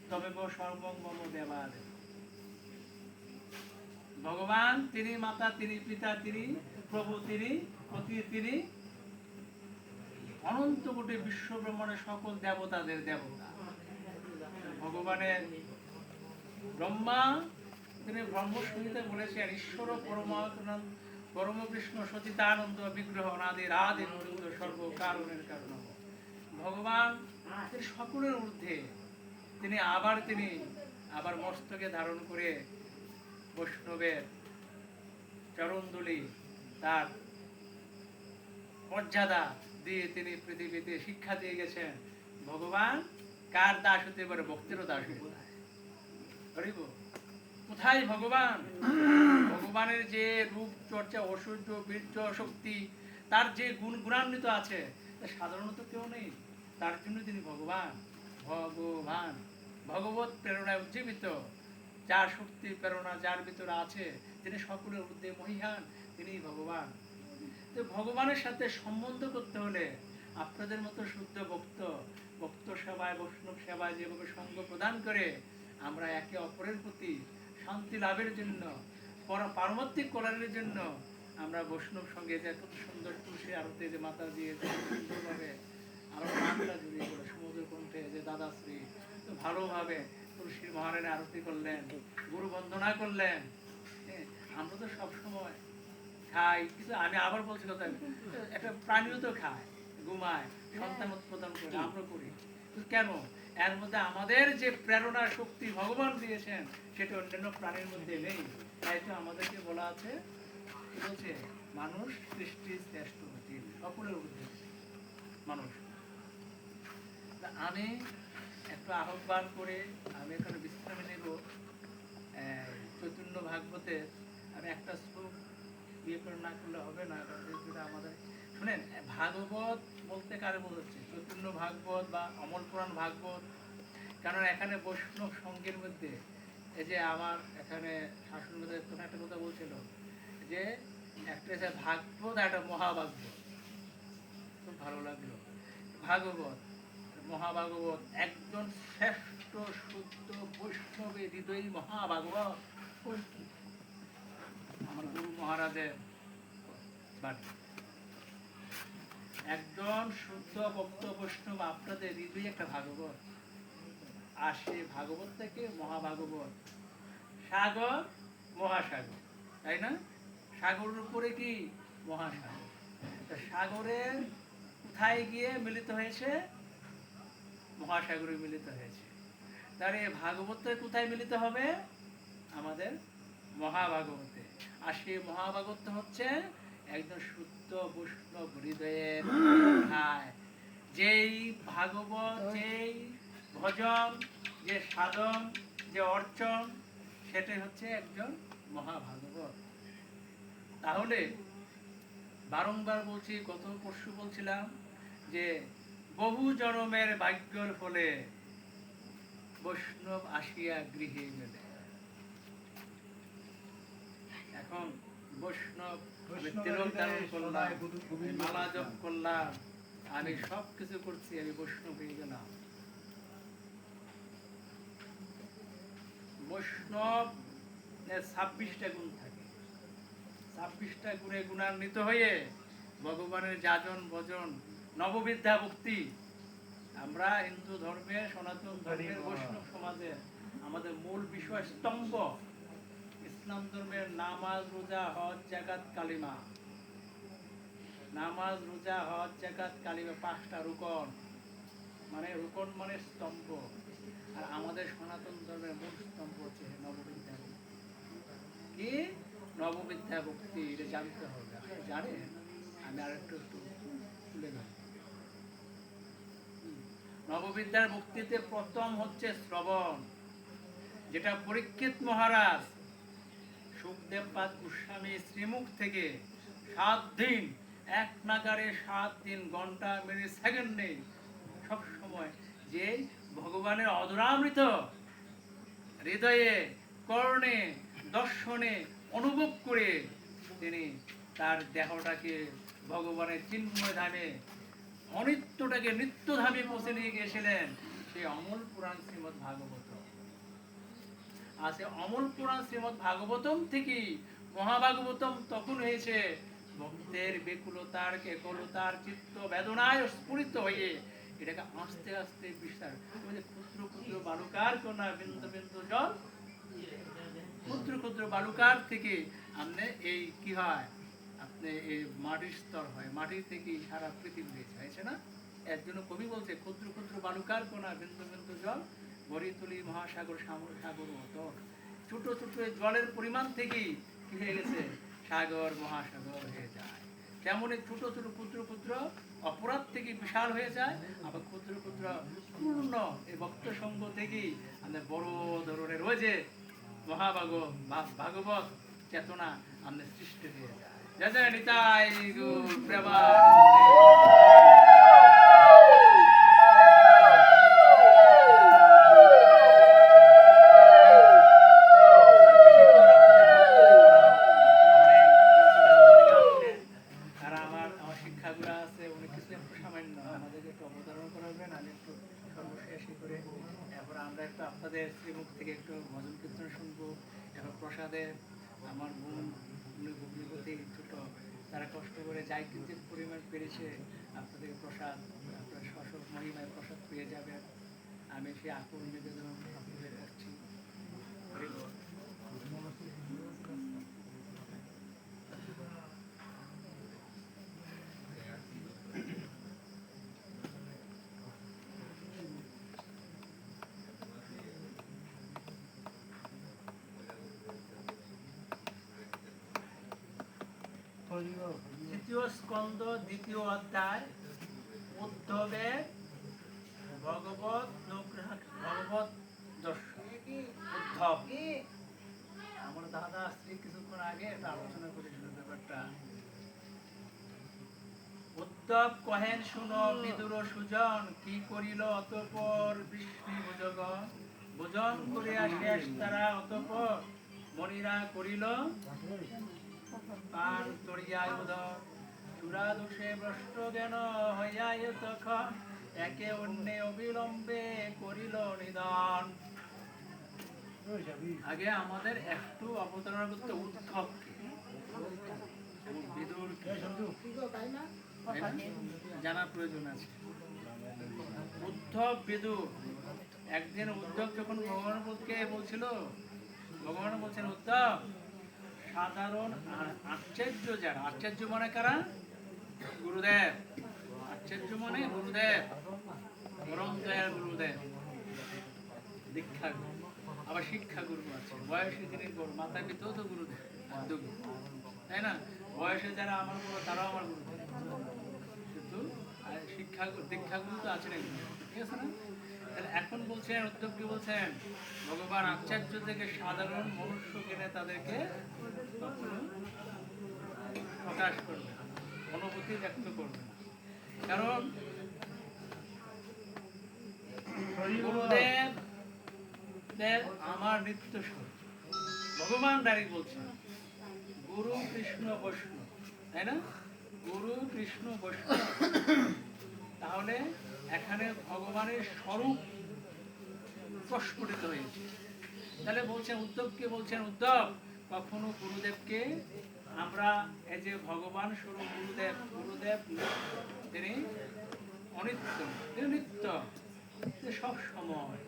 তমেব সর্বং মম দেবাদেব। ভগবান তিনি মাতা, তিনি পিতা, তিনি প্রভু, তিনি পতি, তিনি অনন্ত কোটি বিশ্ব ব্রহ্মাণ্ডের সকল দেবতাদের দেবতা। ভগবানের ব্রহ্মা তিনি ব্রহ্মসূত্রে বলেছেন ঈশ্বর পরম কৃষ্ণ সচিতানন্দ বিগ্রহ অনাদি আদি মুকুন্দ সর্ব কারণের কারণ। ভগবান তিনি সকলের ঊর্ধ্বে, তিনি আবার মস্তকে ধারণ করে বৈষ্ণবের চরণধূলি তার মর্যাদা দিয়ে তিনি পৃথিবীতে শিক্ষা দিয়ে গেছেন। ভগবান কার দাস হতে পারে? ভক্তেরও দাস হতে পারে। কোথায় ভগবান? ভগবানের যে রূপ চর্চা, ঐশ্বর্য, বীর্য, শক্তি, তার যে গুণান্বিত আছে, সাধারণত কেউ নেই। তার জন্য তিনি ভগবান। ভগবান ভগবত প্রেরণায় উজ্জীবিত, যার শক্তি প্রেরণা যার ভিতরে আছে, তিনি সকলের ঊর্ধ্বে মহিয়ান, তিনি ভগবান। তো ভগবানের সাথে সম্বন্ধ করতে হলে আপনাদের মতো শুদ্ধ ভক্ত সেবায়, বৈষ্ণব সেবায় যেভাবে সঙ্গ প্রদান করে আমরা একে অপরের প্রতি শান্তি লাভের জন্য, পারমাত্মিক কল্যাণের জন্য আমরা বৈষ্ণব সঙ্গে যে কত সুন্দর তুলসী আরতি যে মাতা দিয়ে সুন্দরভাবে আমরা প্রাণটা জুড়িয়ে করে সমুদ্র কণ্ঠে যে দাদাশ্রী তো ভালোভাবে তুলসীর মহারানী আরতি করলেন, গুরু বন্দনা করলেন। আমরা তো সবসময় খাই কিছু, আমি আবার বলছি কথা, একটা প্রাণীও তো খায়, ঘুমায়, সন্তান উৎপাদন করে, আমরা করি। কেন? এর মধ্যে আমাদের যে প্রেরণা শক্তি ভগবান দিয়েছেন সেটা অন্যান্য প্রাণীর মধ্যে নেই। তাই তো আমাদেরকে বলা আছে, বলছে মানুষ সৃষ্টির শ্রেষ্ঠ জীব, সকলের ঊর্ধ্বে মানুষ। আমি একটু আহ্বান করে আমি এখানে বিশ্রামে নেব। চৈতন্য ভাগবতে আমি একটা শ্লোক বিয়ে করে না করলে হবে না, আমাদের শুনেন। ভাগবত বলতে কারে বোঝাচ্ছে? চৈতন্য ভাগবত বা অমল পুরাণ ভাগবত। কারণ এখানে বৈষ্ণব সঙ্গের মধ্যে এই যে আমার এখানে শাসন মধ্যে একটা কথা বলছিল যে একটা হচ্ছে ভাগবত আর একটা মহাভাগবত। খুব ভালো লাগলো। ভাগবত মহাভাগবত একজন শ্রেষ্ঠ শুদ্ধ বৈষ্ণবের হৃদয়ী মহাভাগবত আমার গুরু মহারাজের বাণী। একজন শুদ্ধ ভক্ত বৈষ্ণব আপনাদের হৃদয় একটা ভাগবত, আর সেই ভাগবত থেকে মহাভাগবত, সাগর মহাসাগর, তাই না? সাগরের উপরে কি? মহাসাগর। সাগরের কোথায় গিয়ে মিলিত হয়েছে? মহাসাগরে মিলিত হয়েছে। তার এই ভাগবত কোথায় মিলিত হবে? আমাদের মহাভাগবতে। আর সেই মহাভাগবত হচ্ছে একজন শুদ্ধ বৈষ্ণব হৃদয়ের ঠায়। যেই ভাগবত, যেই ভজন, যে সাধন, যে অর্চন, সেটাই হচ্ছে একজন মহাভাগবত। তাহলে বারংবার বলছি, গত পরশু বলছিলাম যে বহু জনমের ভাগ্যর ফলে বৈষ্ণব আসিয়া গৃহে মেলে। এখন বৈষ্ণব তিলক ধারণ করলাম, মালা জপ করলাম, আমি সব কিছু করছি, আমি বৈষ্ণব হয়ে গেলাম। বৈষ্ণব 26টা গুণ থাকে, 26টা গুণে গুণান্বিত হয়ে ভগবানের যাজন ভজন নববিদ্যা ভক্তি। আমরা হিন্দু ধর্মে, সনাতন ধর্মের, বৈষ্ণব সমাজে আমাদের মূল বিষয় স্তম্ভ ইসলাম ধর্মের নামাজ, রোজা, হজ, জাকাত, কালিমা। নামাজ, রোজা, হজ, জাকাত, কালিমা 5টা রুকন, মানে রুকন মানে স্তম্ভ। আর আমাদের সনাতন ধর্মের মূল স্তম্ভ হচ্ছে নববিদ্যা ভক্তি। কি? নববিদ্যা ভক্তি। এটা জানতে হবে। জানেন? আমি আরেকটু তুলে নেব। নববিদ্যার মুক্তিতে প্রথম হচ্ছে শ্রবণ, যেটা পরীক্ষিত মহারাজ সুখদেব পাদ গোস্বামী শ্রীমুখ থেকে 7 দিন এক নাগারে 7 দিন ঘন্টা মিনিট সেকেন্ড নেই সব সময় যে ভগবানের অধরামৃত হৃদয়ে কর্ণে দর্শনে অনুভব করে তিনি তার দেহটাকে ভগবানের চিন্ময় ধামে অনিত্যটাকে নিত্যধামে পৌঁছে নিয়ে গিয়েছিলেন। সেই অমল পুরাণ শ্রীমদ্ ভাগবত আছে। অমল পুরাণ শ্রীমদ্ ভাগবতম থেকে মহাভাগবতম তখন হয়েছে ভক্তের বেকুলতার কেকলতার চিত্ত বেদনায় স্ফুরিত হয়ে এটাকে আস্তে আস্তে বিস্তার। ক্ষুদ্র ক্ষুদ্র বালুকার কণা বিন্দু বিন্দু জল, ক্ষুদ্র ক্ষুদ্র বালুকার থেকে আপনি এই কি হয়, আপনি এই মাটির স্তর হয়, মাটির থেকে সারা পৃথিবী হয়েছে না। এর জন্য কবি বলছে ক্ষুদ্র ক্ষুদ্র বালুকার কণা বিন্দু বিন্দু জল, গড়ি তুলি মহাসাগর সাগর অতল। ছোট ছোট জলের পরিমাণ থেকেই কি হয়ে গেছে, সাগর মহাসাগর হয়ে যায়। তেমনই ছোট ছোট ক্ষুদ্র ক্ষুদ্র অপরাধ থেকে বিশাল হয়ে যায়, আবার ক্ষুদ্র ক্ষুদ্র পূর্ণ এই ভক্ত সঙ্গ থেকেই আমাদের বড় ধরনের ওই যে ভাগবত চেতনা আমাদের সৃষ্টি হয়ে যায়। জয় জয় নিতাই গৌর প্রেমানন্দে। আপনাদের শ্রীমুখ থেকে একটু ভজন কীর্তন শুনবো, এখন প্রসাদে আমার বোন ভগ্নিপতি ছোট, তারা কষ্ট করে যাই কিন্তু পরিমাণ পেরেছে আপনাদের প্রসাদ, আপনার স্ব মহিমায় প্রসাদ পেয়ে যাবেন। আমি সেই আকুল নিবেদন আপনাদের করছি। তৃতীয় স্কন্ধ দ্বিতীয় অধ্যায়, উদ্ধবের ভগবত দর্শন। উদ্ধব, আমার দাদা স্ত্রী কিছুক্ষণ আগে একটা আলোচনা করেছিল ব্যাপারটা। উদ্ধব কহেন শুনো বিদুর সুজন, কি করিল অতঃপর বিষ্ণু ভোজগণ, ভোজন করিয়া শেষ তারা অতঃপর মণিরা করিল পান তরিয়ায় উদর, চূড়া দোষে ভ্রষ্ট জ্ঞান হইয়া তখন একে অন্যে অবিলম্বে করিল নিধন। আগে আমাদের একটু অবতারণা করতে উদ্ধবকে বিদুর জানার প্রয়োজন আছে। উদ্ধব বিদুর, একদিন উদ্ধব যখন ভগবান বোধকে বলছিল, ভগবান বলছেন উদ্ধব সাধারণ আচার্য যারা, আচার্য মানে কারা, গুরুদেব, আচার্য মানে গুরুদেব, পরম দয়াল গুরুদেব, দীক্ষা গুরু, আবার শিক্ষা গুরু আছে, বয়সে যিনি বড়, মাতা পিতাও তো গুরুদেব, তাই না। বয়সে যারা আমার গুরু তারাও আমার গুরুদেব, কিন্তু শিক্ষা দীক্ষা গুরু তো আছে নাকি, ঠিক আছে না। এখন বলছেন উদ্ধব কি বলছেন, ভগবান আচার্য থেকে সাধারণ মনুষ্য কিনে তাদেরকে প্রকাশ করবে, অনুভূতি ব্যক্ত করবে, কারণ গুরুদেব আমার নিত্য স্বরূপ। ভগবান ডাইরেক্ট বলছেন গুরু কৃষ্ণ বৈষ্ণব, তাই না, গুরু কৃষ্ণ বৈষ্ণব। তাহলে এখানে ভগবানের স্বরূপ প্রস্ফুটিত হয়েছে। তাহলে বলছেন উদ্ধবকে, বলছেন উদ্ধব কখনো গুরুদেবকে আমরা এই যে ভগবান স্বরূপ গুরুদেব, গুরুদেব তিনি অনিত্য, তিনি নিত্য, সব সময়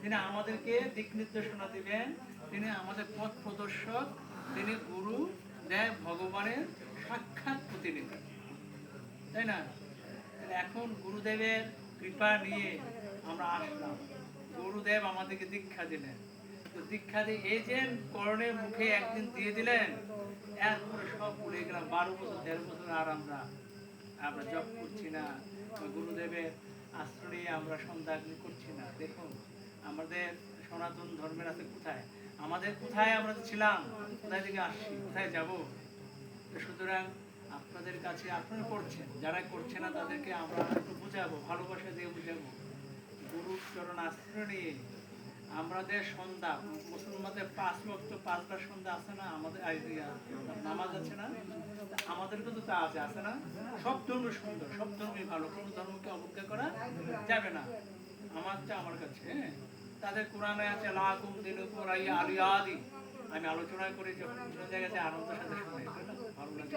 তিনি আমাদেরকে দিক নির্দেশনা দিবেন, তিনি আমাদের পথ প্রদর্শক, তিনি গুরু দেব ভগবানের সাক্ষাৎ প্রতিনিধি, তাই না। এখন গুরুদেবের কৃপা নিয়ে আমরা আসলাম, গুরুদেব আমাদেরকে দীক্ষা দিলেন, তো দীক্ষা দিয়ে এই যে করণের মুখে একদিন দিয়ে দিলেন, এরপরে সব ভুলে গেলাম। 12 বছর 13 বছর আর আমরা জপ করছি না, গুরুদেবের আশ্রয় নিয়ে আমরা সন্ধ্যা করছি না। দেখুন আমাদের সনাতন ধর্মের আছে কোথায়, আমাদের কোথায় আমরা ছিলাম, কোথায় থেকে আসছি, কোথায় যাব। সুতরাং আপনাদের কাছে আপনারা করছেন, যারা করছে না তাদেরকে আমরা একটু বুঝাবো, ভালোবাসা দিয়ে বুঝাবো। গুরুর চরণ আশ্রয় নিয়ে আমাদের সন্ধ্যা, মুসলমানদের 5 ওয়াক্ত 5বার সন্ধ্যা আছে না, আমাদের নামাজ আছে না, আমাদের কিন্তু তা আছে না। সব ধর্ম সুন্দর, সব ধর্মই ভালো, কোনো ধর্মকে অবজ্ঞা করা যাবে না। আমারটা আমার কাছে, হ্যাঁ, তাদের কোরআনে আছে লাকুম দিনুকুম আলিয়াদি। আমি আলোচনা করি যখন কোনো জায়গায় আনন্দের সাথে শুনে, ভালো লাগে,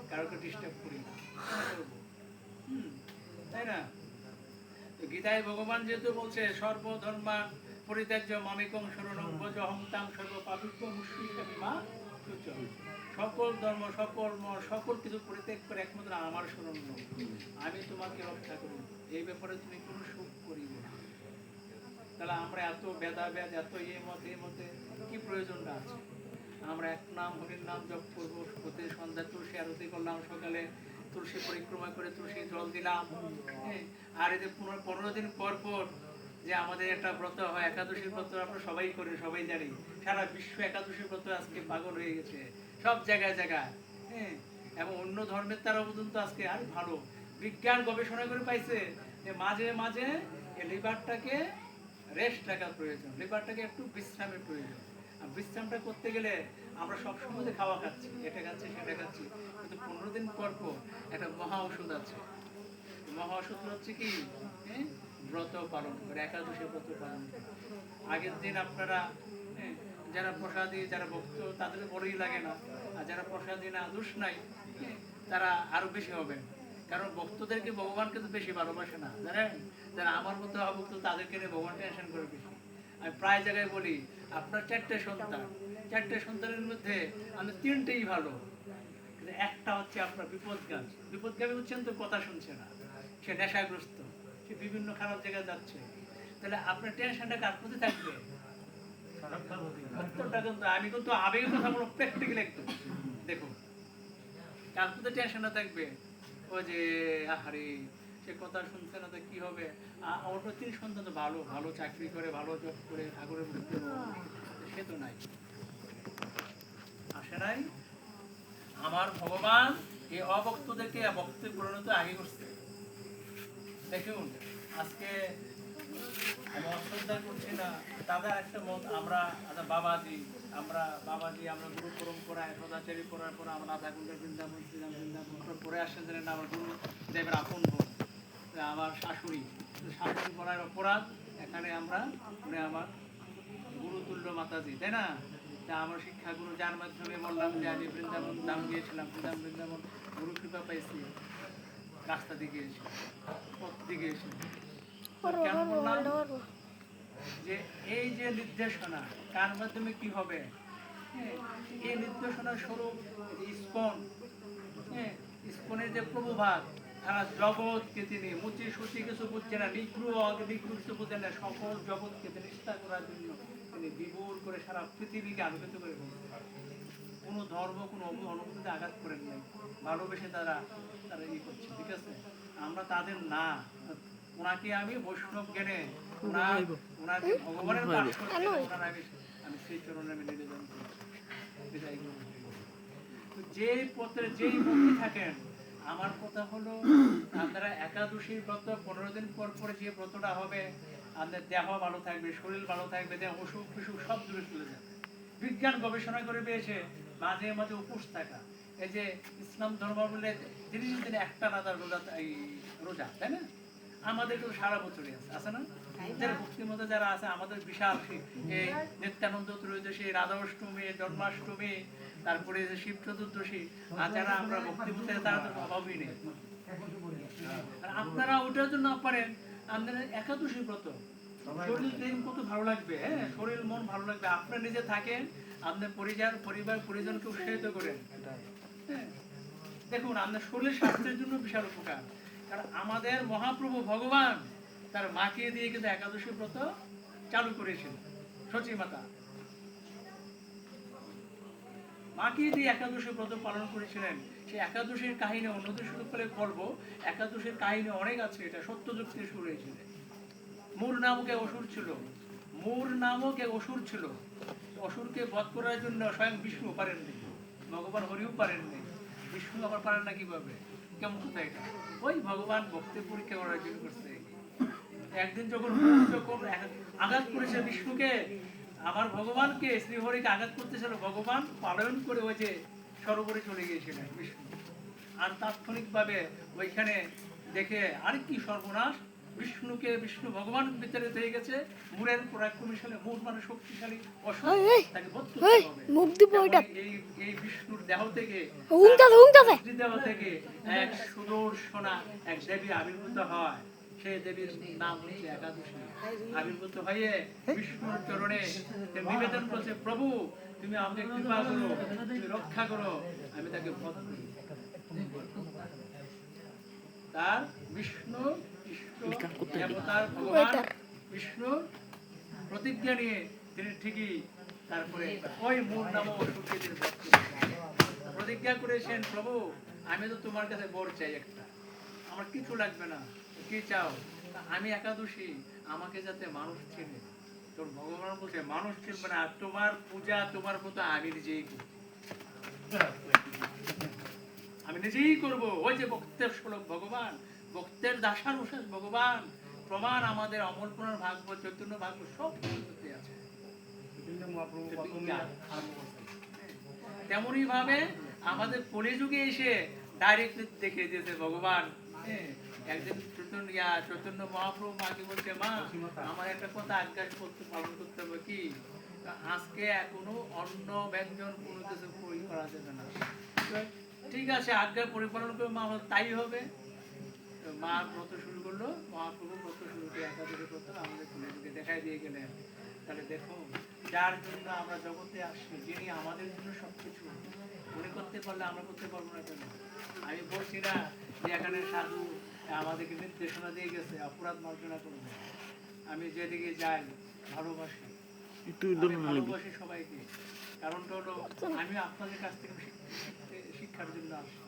কারোকে ডিস্টার্ব করি না, তাই না? গীতায় ভগবান যেহেতু বলছে সর্বধর্মা পরিত্যাজ্য মামেকং শরণং ব্রজ অহং তাং সর্ব পাপিভ্যো মুষ্টিকামি মা শুচ। সকল ধর্ম, সকল কিছু পরিত্যাগ করে একমাত্র আমার শরণ নাও, আমি তোমাকে রক্ষা করব, এই ব্যাপারে তুমি কোনো সুখ করিব না। তাহলে আমরা এত ভেদাভেদ, এত এই মতে কি প্রয়োজনটা আছে? আমরা এক নাম হরির নাম জপ করবো, প্রতি সন্ধ্যা তুলসী আরতি করলাম, সকালে তুলসী পরিক্রমা করে তুলসী জল দিলাম, হ্যাঁ। আর এতে 15 দিন পর পর যে আমাদের একটা ব্রত হয়, একাদশীর ব্রত, আমরা সবাই করি, সবাই জানি। সারা বিশ্ব একাদশীর ব্রত আজকে পাগল হয়ে গেছে সব জায়গায় জায়গায়, হ্যাঁ। এবং অন্য ধর্মের তারা পর্যন্ত আজকে আর ভালো বিজ্ঞান গবেষণা করে পাইছে যে মাঝে মাঝে লিভারটাকে রেস্ট রাখার প্রয়োজন, লিভারটাকে একটু বিশ্রামের প্রয়োজন। আর বিশ্রামটা করতে গেলে আমরা সবসময় খাওয়া খাচ্ছি, এটা খাচ্ছি সেটা খাচ্ছি, কিন্তু 15 দিন পর পর একটা মহা ওষুধ আছে। মহা ওষুধ হচ্ছে কি, ব্রত পালন করে, একাদশী ব্রত পালন করে। আগের দিন আপনারা, যারা প্রসাদী, যারা ভক্ত, তাদের বড়ই লাগে না, আর যারা প্রসাদী না, দোষ নাই, তারা আরো বেশি হবেন। কারণ ভক্তদেরকে ভগবান কিন্তু বেশি ভালোবাসে না, জানেন? যারা আমার মতো অভক্ত তাদেরকে নিয়ে ভগবান টেনশন করে বেশি। আমি প্রায় জায়গায় বলি, আপনার 4টে সন্তান, 4টে সন্তানের মধ্যে আমি 3টেই ভালো, কিন্তু একটা হচ্ছে আপনার বিপদগামী। বিপদগামী হচ্ছেন তো কথা শুনছে না, সে নেশাগ্রস্ত, সে বিভিন্ন খারাপ জায়গায় যাচ্ছে। তাহলে আপনার টেনশনটা কার প্রতি থাকবে? উত্তরটা কিন্তু আমি কিন্তু আবেগের কথা বলো, প্র্যাকটিক্যাল একটু দেখুন, কার প্রতি টেনশনটা থাকবে? ও যে আহারে সে কথা শুনছে না, তো কি হবে? ওর 3 সন্তান তো ভালো, ভালো চাকরি করে, ভালো জব করে, ঠাকুরের ভক্ত, সে তো নাই, আসে নাই। আমার ভগবান এই অভক্তদেরকে ভক্তে পরিণত আগে করছে। দেখুন আজকে আমি অশ্রদ্ধা করছি না, তাদের একটা মত, আমরা বাবাজি, আমরা গুরু পরম্পরায় সদাচারী করার পর আমরা রাধাকুণ্ডের বৃন্দাবন পরে আসছেন, জানেন না, আমার গুরু দেবের আপন বোন, আমার শাশুড়ি করার অপরাধ, এখানে আমরা আমার গুরুতুল্য মাতাজি, তাই না? আমার শিক্ষাগুরু, যার মাধ্যমে বললাম যে আমি বৃন্দাবন ধাম গিয়েছিলাম, বৃন্দাবন গুরু কৃপা পাইছি, রাস্তা দিকে এসে, পথ দিকে এসে। কেন বললাম? যে এই যে নির্দেশনা, কার মাধ্যমে কি হবে, এই নির্দেশনার স্বরূপ ইস্কন, ইস্কনের যে প্রভুভাগ, সারা জগৎকে তিনি মুচি সুচি কিছু বুঝছে না, নিগ্রহ কিছু বুঝছেন না, সকল জগৎকে নিষ্ঠা করার জন্য তিনি বিপুল করে সারা পৃথিবীকে আলোকিত করে বলছেন। কোনো ধর্ম, কোনো অনুভূতিতে আঘাত করেন নাই, ভালোবেসে তারা ই করছে, ঠিক আছে? আমরা তাদের না, ওনাকে আমি বৈষ্ণব জ্ঞানে, ওনাকে ভগবানের পাঠ করতে, আমি সেই চরণে আমি নিবেদন করছি, বিদায় করব। যেই পত্রে যেই ভক্তি থাকেন, আমার কথা হলো আপনারা একাদশীর ব্রত 15 দিন পর পরে যে ব্রতটা হবে, আপনাদের দেহ ভালো থাকবে, শরীর ভালো থাকবে, দেহ অসুখ বিসুখ সব দূরে চলে যাবে। বিজ্ঞান গবেষণা করে পেয়েছে মাঝে মাঝে উপোস থাকা, এই যে ইসলাম ধর্ম বলে দিনের দিনে একটা না তার রোজা, তাই না? আমাদের তো সারা বছরই আছে না? যারা ভক্তির মধ্যে যারা আছে, আমাদের বিশাল এই নিত্যানন্দ ত্রয়োদশী, রাধা অষ্টমী, জন্মাষ্টমী, তারপরে যে শিব চতুর্দশী, আর যারা আমরা ভক্তিভূতে, তারা তো অভাবই নেই। আপনারা ওটার জন্য পারেন, আপনারা একাদশী ব্রত, শরীর দিন কত ভালো লাগবে, হ্যাঁ, শরীর মন ভালো লাগবে। আপনারা নিজে থাকেন, আপনার পরিবার পরিজনকে উৎসাহিত করেন, হ্যাঁ। দেখুন আপনার শরীর স্বাস্থ্যের জন্য বিশাল উপকার। কারণ আমাদের মহাপ্রভু ভগবান তার মাকে দিয়ে কিন্তু একাদশী ব্রত চালু করেছিল, সচী মাতা। মাকে দিয়ে একাদশী ব্রত পালন করেছিলেন। সেই একাদশীর কাহিনী অন্যদের শুরু করে বলবো। একাদশীর কাহিনী অনেক আছে, এটা সত্যযুগ থেকে শুরু হয়েছিল। মূর নামক এক অসুর ছিল। মূর নামক এক অসুর ছিল। অসুরকে বধ করার জন্য স্বয়ং বিষ্ণু পারেননি, ভগবান হরিও পারেননি। বিষ্ণু আবার পারেন না কিভাবে? কেমন কথা এটা? ওই ভগবান ভক্তের পরীক্ষা করার জন্য করছে। একদিন যখন আঘাত করেছে বিষ্ণুকে, আমার ভগবানকে, শ্রীহরিকে আঘাত করতেছিল, ভগবান পালন করে ওই যে সরোবরে চলে গিয়েছিলেন বিষ্ণু। আর তাৎক্ষণিকভাবে ওইখানে দেখে আরে কি সর্বনাশ, বিষ্ণু ভগবান ভিতরে হয়ে গেছে। মূরের পরাক্রমশালী, মূর মানে শক্তিশালী অসুর, তাকে বধ করতে হবে। এই বিষ্ণুর দেহ থেকে, দেহ থেকে এক সুদর্শনা এক দেবী আবির্ভূত হয়। সেই দেবীর নাম হচ্ছে একাদশী। আবির্ভূত হয়ে বিষ্ণুর চরণে নিবেদন করছে, প্রভু তুমি আমাকে কৃপা করো, তুমি রক্ষা করো, আমি তাকে বধ করি। তার বিষ্ণু দেবতার ভগবান বিষ্ণু প্রতিজ্ঞা নিয়ে তিনি ঠিকই তারপরে ওই মূল নাম অসুরকে তিনি বধ করেছেন। প্রতিজ্ঞা করেছেন, প্রভু আমি তো তোমার কাছে বর চাই একটা, আমার কিছু লাগবে না, কি চাও? আমি একাদশী, আমাকে যাতে মানুষ চেনে। তোর ভগবান বলছে মানুষ চিনবে না, তোমার পূজা তোমার মতো আমি নিজেই করব, আমি নিজেই করব। ওই যে ভক্তের শ্লোক ভগবান, ভক্তের দাসানুসার ভগবান প্রমাণ আমাদের অমল পুরাণ ভাগবত, চৈতন্য ভাগবত সব কিছুতে আছে। তেমনি ভাবে আমাদের কলিযুগে এসে ডাইরেক্ট দেখে দিয়েছে ভগবান। একদিন চৈতন্য মহাপ্রভু মাকে বলছে, মা আমার একটা কথা আজ্ঞা করতে পালন করতে হবে, কি? আজকে এখনো অন্ন ব্যঞ্জন কোনো কিছু করা যাবে না। ঠিক আছে, আজ্ঞা পরিপালন করে মা তাই হবে। মা ব্রত শুরু করলো, মহাপ্রভু ব্রত শুরু করে একাদশী ব্রত আমাদের কলিযুগে দেখাই দিয়ে গেলেন। তাহলে দেখো, যার জন্য আমরা জগতে আসছি, যিনি আমাদের জন্য সবকিছু, উনি করতে পারলে আমরা করতে পারবো না কেন? আমি বলছি না যে এখানে সাধু আমাদেরকে নির্দেশনা দিয়ে গেছে অপরাধ মার্জনা করবে। আমি যেদিকে যাই ভালোবাসি, ভালোবাসি সবাইকে। কারণটা হলো আমি আপনাদের কাছ থেকে শিক্ষার জন্য আসছি।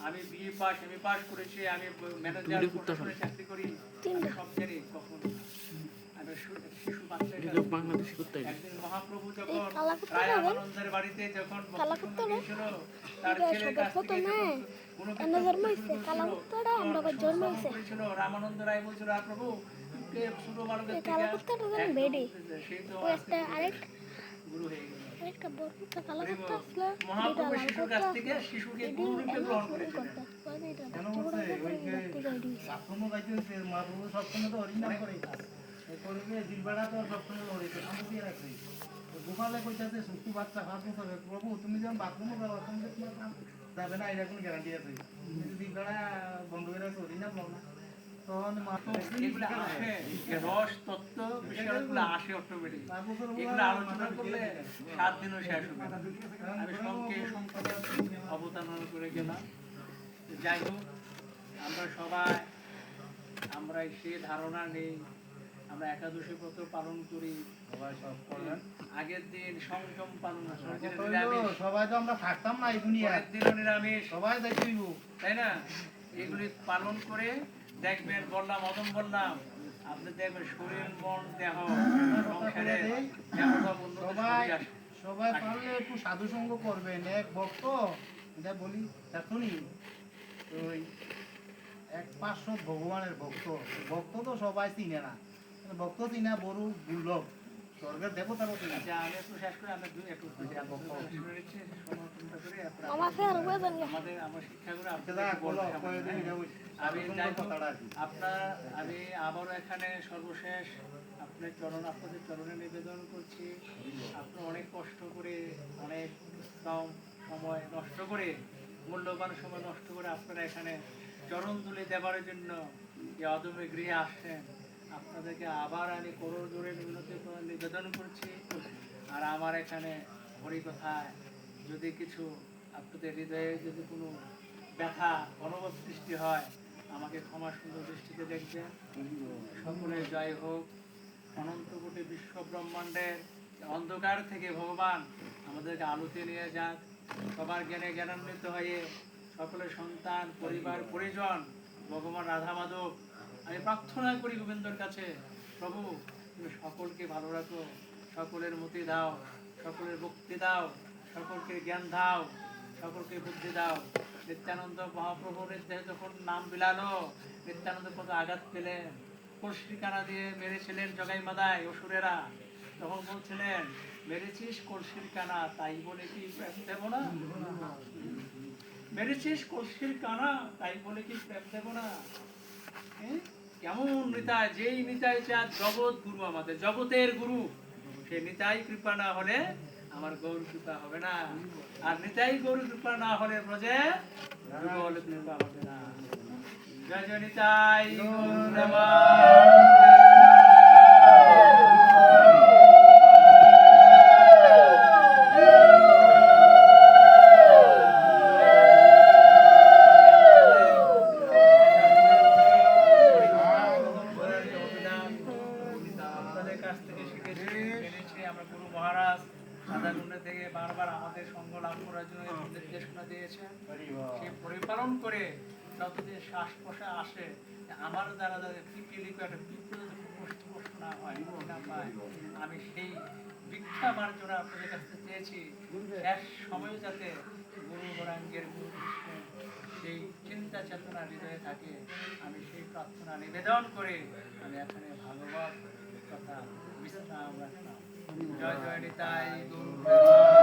আমি বিএ পাস, এমএ পাস করেছি, আমি ম্যানেজার প্রশাসনে চাকরি করি, আমি সব জানি। কখন আমি শিশু বাচ্চা একদিন মহাপ্রভু যখন রায়ানন্দের বাড়িতে যখন বক্তব্য গিয়েছিল, তার ছেলের কাছ থেকে যখন কোনো করেছিল, রামানন্দ রায় বলছিল, আর প্রভু ছোট বালকের থেকে সেই তো গুরু হয়ে গেল। মহাপ্রভু শিশুর কাছ থেকে শিশুকে গুরু রূপে গ্রহণ করেছিলেন। কেন বলছে ওই যে বাথরুমও গাইতেছে, মহাপ্রভু সবসময় তো হরিনাম করে করবে, জিলবাড়া তো সবসময় হরিতে সামনে দিয়ে রাখছে। গোপালে কইতাছে সুস্থ বাচ্চা হাত মুছাবে, প্রভু তুমি যখন বাথরুমও যাও তখন তোমার কাম যাবে না, এটা কোনো গ্যারান্টি আছে? তুমি যদি জিলবাড়া বন্ধ করে রাখছো হরিনাম পাও না, তখন এগুলো আসে, রস তত্ত্ব বিষয়গুলো আসে অটোমেটিক। এগুলো আলোচনা করলে 7 দিনও শেষ হবে না। আমি সংক্ষেপে অবতারণা করে গেলাম। যাই হোক, আমরা সবাই আমরা সে ধারণা নেই, আমরা একাদশী ব্রত পালন করি, সবাই সব করলেন। আগের দিন সংযম পালন করি, সবাই তো আমরা থাকতাম না এই দুনিয়ার দিন নিরামিষ, সবাই দেখব, তাই না? এগুলি পালন করে দেখবেন, বললাম অদম বললাম, আপনি দেখবেন শরীর মন দেহ সংসারে সবাই পারলে একটু সাধু সঙ্গ করবেন। এক ভক্ত, এটা বলি এখনই, ওই এক 500 ভগবানের ভক্ত, ভক্ত তো সবাই চিনে না, ভক্ত চিনা বড় দুর্লভ, স্বর্গের দেবতারও চিনে। আমি একটু শেষ করে আমরা একটু আমার শিক্ষাগুলো আমি আবারও এখানে সর্বশেষ আপনাদের চরণে নিবেদন করছি। আপনারা অনেক কষ্ট করে, অনেক সময় নষ্ট করে, মূল্যবান সময় নষ্ট করে আপনারা এখানে চরণ তুলে দেবার জন্য এই অদমে গৃহে আসছেন। আপনাদেরকে আবার আমি করোড় জোরে নিবেদন করছি। আর আমার এখানে হরিকথায় যদি কিছু আপনাদের হৃদয়ে যদি কোনো ব্যথা অনুভব সৃষ্টি হয়, আমাকে ক্ষমা সুন্দর দৃষ্টিতে দেখবেন। সকলে জয় হোক। অনন্ত কোটি বিশ্ব ব্রহ্মাণ্ডের অন্ধকার থেকে ভগবান আমাদেরকে আলোতে নিয়ে যাক। সবার জ্ঞানে জ্ঞানান্বিত হয়ে সকলের সন্তান পরিবার পরিজন ভগবান রাধা মাধব আমি প্রার্থনা করি গোবিন্দর কাছে, প্রভু তুমি সকলকে ভালো রাখো, সকলের মতি দাও, সকলের ভক্তি দাও, সকলকে জ্ঞান দাও, সকলকে বুদ্ধি দাও। নিত্যানন্দ মহাপ্রভুর দেহে যখন নাম বিলালো, নিত্যানন্দ কত আঘাত পেলেন, কলসি কানা দিয়ে মেরেছিলেন জগাই মাদায় অসুরেরা, তখন বলছিলেন মেরেছিস কলসির কানা তাই বলে কি প্রেম দেব না, মেরেছিস কলসির কানা তাই বলে কি প্রেম দেব না। কেমন নিতাই, যেই নিতাই চাঁদ জগৎ গুরু, আমাদের জগতের গুরু, সে নিতাই কৃপা না হলে আমার গৌর কৃপা হবে না, আর নিতাই গৌর কৃপা না হলে ব্রজে যুগল কৃপা হবে না। জয় জয় নিতাই গৌর আপনাদের কাছ থেকে শিখেছি, জেনেছি। আমরা গুরু মহারাজ সাধারণ থেকে বারবার আমাদের সঙ্গ লাভ করার জন্য নির্দেশনা দিয়েছেন, সে পরিপালন করে যতদিন শ্বাস প্রশ্বাস আসে আমার দ্বারা যাতে পিপিলিক একটা পিঁপড়ে কষ্ট না হয়, না পায়, আমি সেই ভিক্ষা মার্জনা আপনাদের কাছ থেকে চেয়েছি। শেষ সময় যাতে গুরু গৌরাঙ্গের গুরু কৃষ্ণের সেই চিন্তা চেতনা হৃদয়ে থাকে, আমি সেই প্রার্থনা নিবেদন করে আমি এখানে ভাগবত কথা বিশ্রাম রাখলাম। জয় জয় নিতাই গৌর।